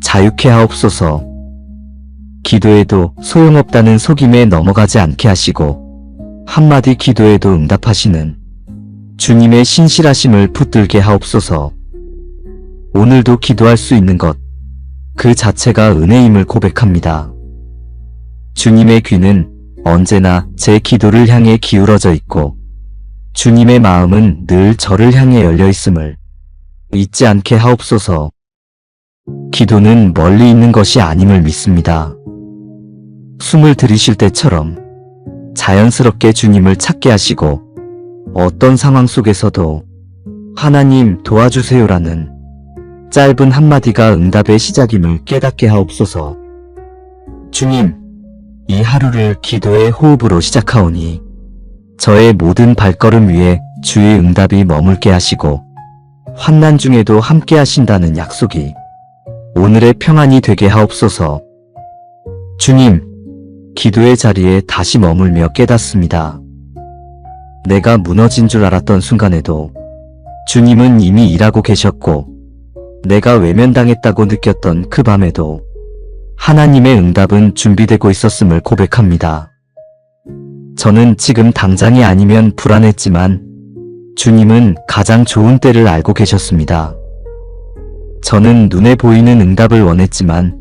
자유케 하옵소서. 기도에도 소용없다는 속임에 넘어가지 않게 하시고 한마디 기도에도 응답하시는 주님의 신실하심을 붙들게 하옵소서. 오늘도 기도할 수 있는 것, 그 자체가 은혜임을 고백합니다. 주님의 귀는 언제나 제 기도를 향해 기울어져 있고 주님의 마음은 늘 저를 향해 열려 있음을 잊지 않게 하옵소서. 기도는 멀리 있는 것이 아님을 믿습니다. 숨을 들이쉴 때처럼 자연스럽게 주님을 찾게 하시고 어떤 상황 속에서도 하나님 도와주세요라는 짧은 한마디가 응답의 시작임을 깨닫게 하옵소서. 주님, 이 하루를 기도의 호흡으로 시작하오니 저의 모든 발걸음 위에 주의 응답이 머물게 하시고 환난 중에도 함께 하신다는 약속이 오늘의 평안이 되게 하옵소서. 주님, 기도의 자리에 다시 머물며 깨닫습니다. 내가 무너진 줄 알았던 순간에도 주님은 이미 일하고 계셨고 내가 외면당했다고 느꼈던 그 밤에도 하나님의 응답은 준비되고 있었음을 고백합니다. 저는 지금 당장이 아니면 불안했지만 주님은 가장 좋은 때를 알고 계셨습니다. 저는 눈에 보이는 응답을 원했지만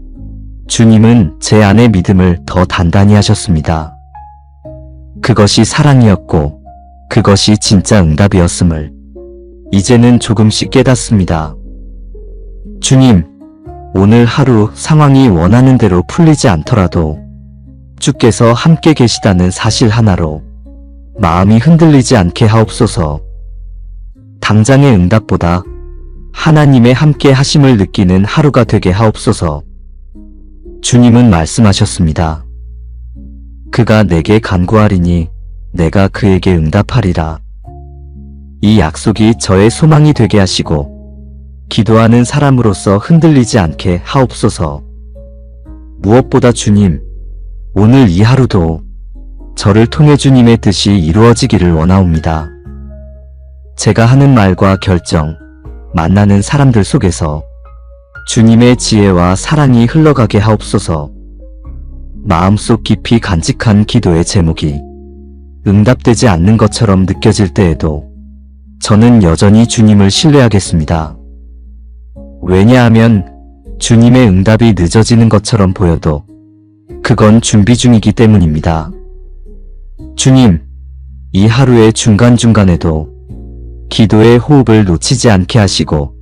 주님은 제 안의 믿음을 더 단단히 하셨습니다. 그것이 사랑이었고 그것이 진짜 응답이었음을 이제는 조금씩 깨닫습니다. 주님, 오늘 하루 상황이 원하는 대로 풀리지 않더라도 주께서 함께 계시다는 사실 하나로 마음이 흔들리지 않게 하옵소서. 당장의 응답보다 하나님의 함께 하심을 느끼는 하루가 되게 하옵소서. 주님은 말씀하셨습니다. 그가 내게 간구하리니 내가 그에게 응답하리라. 이 약속이 저의 소망이 되게 하시고 기도하는 사람으로서 흔들리지 않게 하옵소서. 무엇보다 주님, 오늘 이 하루도 저를 통해 주님의 뜻이 이루어지기를 원하옵니다. 제가 하는 말과 결정, 만나는 사람들 속에서 주님의 지혜와 사랑이 흘러가게 하옵소서. 마음속 깊이 간직한 기도의 제목이 응답되지 않는 것처럼 느껴질 때에도 저는 여전히 주님을 신뢰하겠습니다. 왜냐하면 주님의 응답이 늦어지는 것처럼 보여도 그건 준비 중이기 때문입니다. 주님, 이 하루의 중간중간에도 기도의 호흡을 놓치지 않게 하시고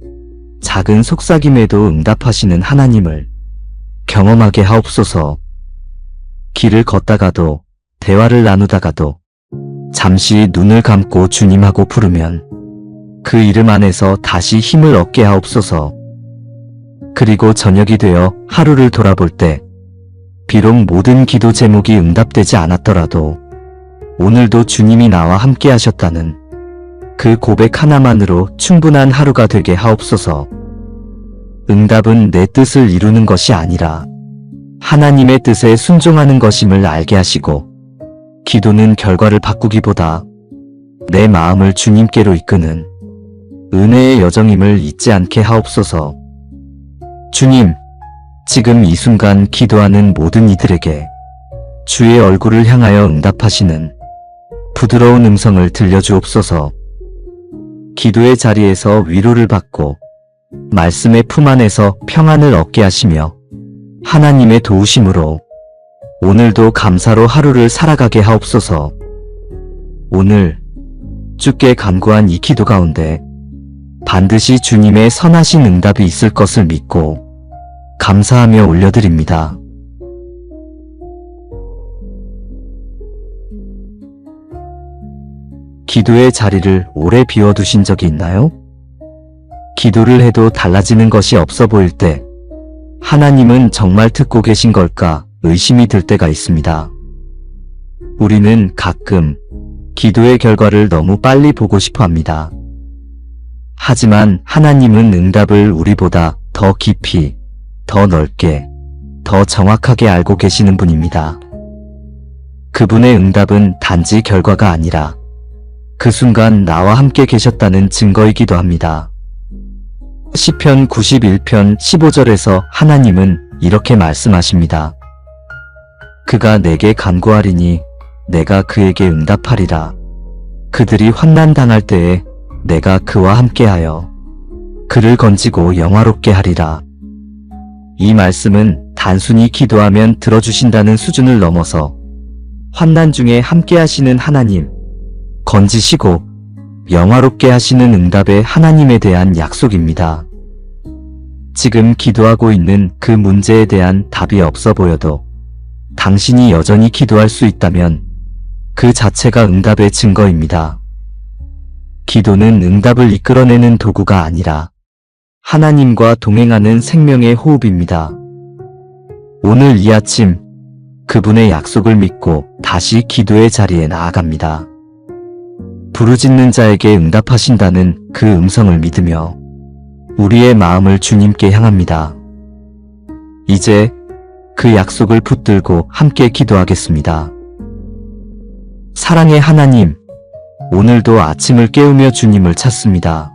작은 속삭임에도 응답하시는 하나님을 경험하게 하옵소서. 길을 걷다가도 대화를 나누다가도 잠시 눈을 감고 주님하고 부르면 그 이름 안에서 다시 힘을 얻게 하옵소서. 그리고 저녁이 되어 하루를 돌아볼 때 비록 모든 기도 제목이 응답되지 않았더라도 오늘도 주님이 나와 함께 하셨다는 그 고백 하나만으로 충분한 하루가 되게 하옵소서. 응답은 내 뜻을 이루는 것이 아니라 하나님의 뜻에 순종하는 것임을 알게 하시고 기도는 결과를 바꾸기보다 내 마음을 주님께로 이끄는 은혜의 여정임을 잊지 않게 하옵소서. 주님, 지금 이 순간 기도하는 모든 이들에게 주의 얼굴을 향하여 응답하시는 부드러운 음성을 들려주옵소서. 기도의 자리에서 위로를 받고 말씀의 품 안에서 평안을 얻게 하시며 하나님의 도우심으로 오늘도 감사로 하루를 살아가게 하옵소서. 오늘 주께 간구한 이 기도 가운데 반드시 주님의 선하신 응답이 있을 것을 믿고 감사하며 올려드립니다. 기도의 자리를 오래 비워두신 적이 있나요? 기도를 해도 달라지는 것이 없어 보일 때 하나님은 정말 듣고 계신 걸까 의심이 들 때가 있습니다. 우리는 가끔 기도의 결과를 너무 빨리 보고 싶어 합니다. 하지만 하나님은 응답을 우리보다 더 깊이, 더 넓게, 더 정확하게 알고 계시는 분입니다. 그분의 응답은 단지 결과가 아니라 그 순간 나와 함께 계셨다는 증거이기도 합니다. 시편 91편 15절에서 하나님은 이렇게 말씀하십니다. 그가 내게 간구하리니 내가 그에게 응답하리라. 그들이 환난 당할 때에 내가 그와 함께하여 그를 건지고 영화롭게 하리라. 이 말씀은 단순히 기도하면 들어주신다는 수준을 넘어서 환난 중에 함께하시는 하나님, 건지시고 영화롭게 하시는 응답의 하나님에 대한 약속입니다. 지금 기도하고 있는 그 문제에 대한 답이 없어 보여도 당신이 여전히 기도할 수 있다면 그 자체가 응답의 증거입니다. 기도는 응답을 이끌어내는 도구가 아니라 하나님과 동행하는 생명의 호흡입니다. 오늘 이 아침 그분의 약속을 믿고 다시 기도의 자리에 나아갑니다. 부르짖는 자에게 응답하신다는 그 음성을 믿으며 우리의 마음을 주님께 향합니다. 이제 그 약속을 붙들고 함께 기도하겠습니다. 사랑의 하나님, 오늘도 아침을 깨우며 주님을 찾습니다.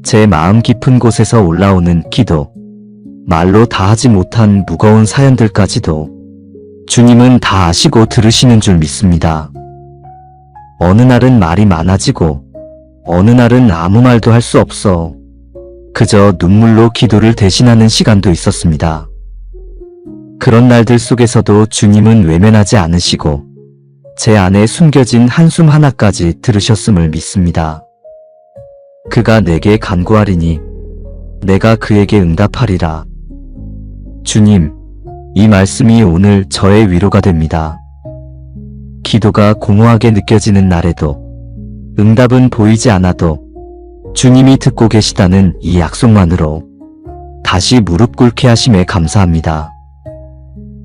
제 마음 깊은 곳에서 올라오는 기도, 말로 다 하지 못한 무거운 사연들까지도 주님은 다 아시고 들으시는 줄 믿습니다. 어느 날은 말이 많아지고 어느 날은 아무 말도 할 수 없어 그저 눈물로 기도를 대신하는 시간도 있었습니다. 그런 날들 속에서도 주님은 외면하지 않으시고 제 안에 숨겨진 한숨 하나까지 들으셨음을 믿습니다. 그가 내게 간구하리니 내가 그에게 응답하리라. 주님, 이 말씀이 오늘 저의 위로가 됩니다. 기도가 공허하게 느껴지는 날에도 응답은 보이지 않아도 주님이 듣고 계시다는 이 약속만으로 다시 무릎 꿇게 하심에 감사합니다.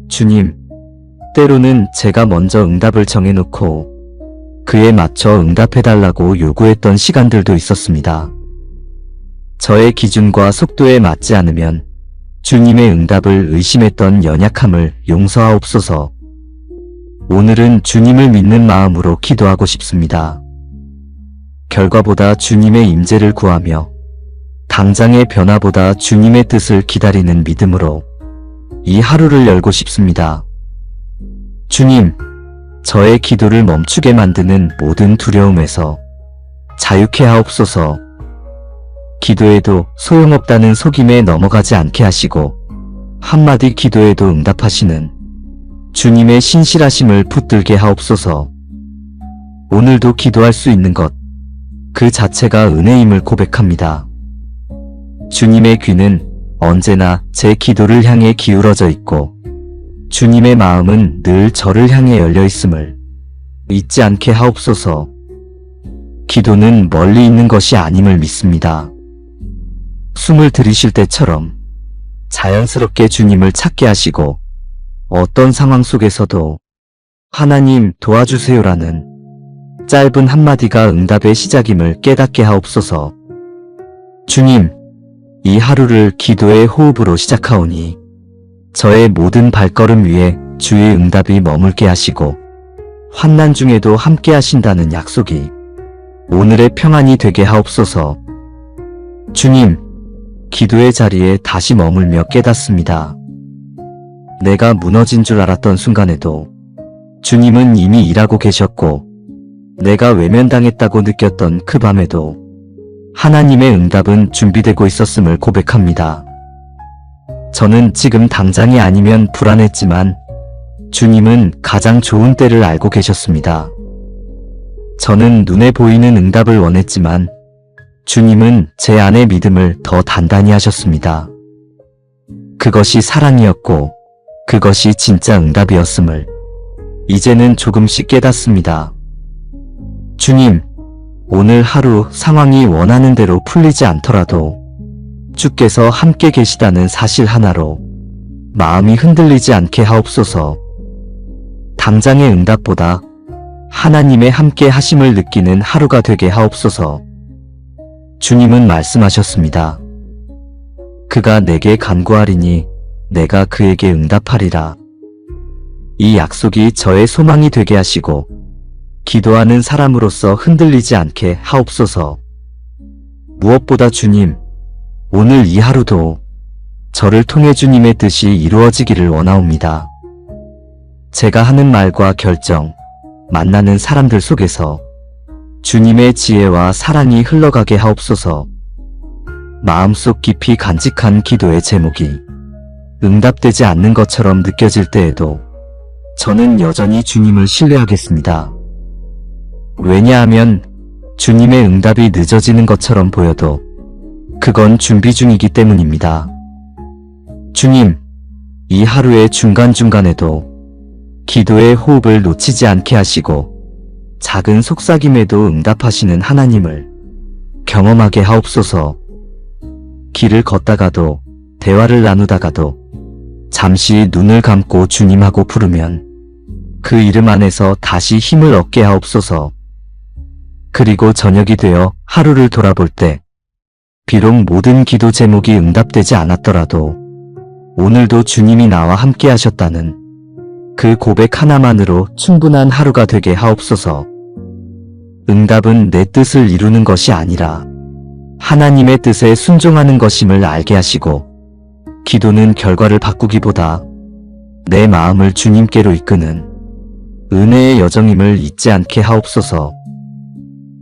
주님, 때로는 제가 먼저 응답을 정해놓고 그에 맞춰 응답해달라고 요구했던 시간들도 있었습니다. 저의 기준과 속도에 맞지 않으면 주님의 응답을 의심했던 연약함을 용서하옵소서. 오늘은 주님을 믿는 마음으로 기도하고 싶습니다. 결과보다 주님의 임재를 구하며 당장의 변화보다 주님의 뜻을 기다리는 믿음으로 이 하루를 열고 싶습니다. 주님, 저의 기도를 멈추게 만드는 모든 두려움에서 자유케 하옵소서. 기도에도 소용없다는 속임에 넘어가지 않게 하시고 한마디 기도에도 응답하시는 주님의 신실하심을 붙들게 하옵소서. 오늘도 기도할 수 있는 것, 그 자체가 은혜임을 고백합니다. 주님의 귀는 언제나 제 기도를 향해 기울어져 있고 주님의 마음은 늘 저를 향해 열려 있음을 잊지 않게 하옵소서. 기도는 멀리 있는 것이 아님을 믿습니다. 숨을 들이쉴 때처럼 자연스럽게 주님을 찾게 하시고 어떤 상황 속에서도 하나님 도와주세요라는 짧은 한마디가 응답의 시작임을 깨닫게 하옵소서. 주님, 이 하루를 기도의 호흡으로 시작하오니 저의 모든 발걸음 위에 주의 응답이 머물게 하시고 환난 중에도 함께 하신다는 약속이 오늘의 평안이 되게 하옵소서. 주님, 기도의 자리에 다시 머물며 깨닫습니다. 내가 무너진 줄 알았던 순간에도 주님은 이미 일하고 계셨고 내가 외면당했다고 느꼈던 그 밤에도 하나님의 응답은 준비되고 있었음을 고백합니다. 저는 지금 당장이 아니면 불안했지만 주님은 가장 좋은 때를 알고 계셨습니다. 저는 눈에 보이는 응답을 원했지만 주님은 제 안의 믿음을 더 단단히 하셨습니다. 그것이 사랑이었고 그것이 진짜 응답이었음을 이제는 조금씩 깨닫습니다. 주님, 오늘 하루 상황이 원하는 대로 풀리지 않더라도 주께서 함께 계시다는 사실 하나로 마음이 흔들리지 않게 하옵소서. 당장의 응답보다 하나님의 함께 하심을 느끼는 하루가 되게 하옵소서. 주님은 말씀하셨습니다. 그가 내게 간구하리니 내가 그에게 응답하리라. 이 약속이 저의 소망이 되게 하시고 기도하는 사람으로서 흔들리지 않게 하옵소서. 무엇보다 주님, 오늘 이 하루도 저를 통해 주님의 뜻이 이루어지기를 원하옵니다. 제가 하는 말과 결정, 만나는 사람들 속에서 주님의 지혜와 사랑이 흘러가게 하옵소서. 마음속 깊이 간직한 기도의 제목이 응답되지 않는 것처럼 느껴질 때에도 저는 여전히 주님을 신뢰하겠습니다. 왜냐하면 주님의 응답이 늦어지는 것처럼 보여도 그건 준비 중이기 때문입니다. 주님, 이 하루의 중간중간에도 기도의 호흡을 놓치지 않게 하시고 작은 속삭임에도 응답하시는 하나님을 경험하게 하옵소서. 길을 걷다가도, 대화를 나누다가도, 잠시 눈을 감고 주님하고 부르면 그 이름 안에서 다시 힘을 얻게 하옵소서. 그리고 저녁이 되어 하루를 돌아볼 때, 비록 모든 기도 제목이 응답되지 않았더라도 오늘도 주님이 나와 함께 하셨다는 그 고백 하나만으로 충분한 하루가 되게 하옵소서. 응답은 내 뜻을 이루는 것이 아니라 하나님의 뜻에 순종하는 것임을 알게 하시고, 기도는 결과를 바꾸기보다 내 마음을 주님께로 이끄는 은혜의 여정임을 잊지 않게 하옵소서.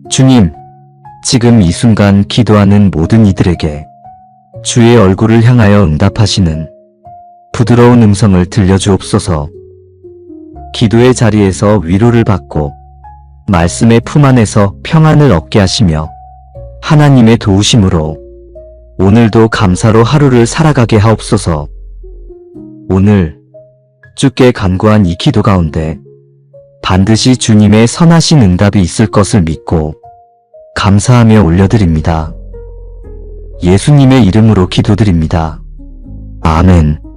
주님, 지금 이 순간 기도하는 모든 이들에게 주의 얼굴을 향하여 응답하시는 부드러운 음성을 들려주옵소서. 기도의 자리에서 위로를 받고 말씀의 품 안에서 평안을 얻게 하시며 하나님의 도우심으로 오늘도 감사로 하루를 살아가게 하옵소서. 오늘 주께 간구한 이 기도 가운데 반드시 주님의 선하신 응답이 있을 것을 믿고 감사하며 올려드립니다. 예수님의 이름으로 기도드립니다. 아멘.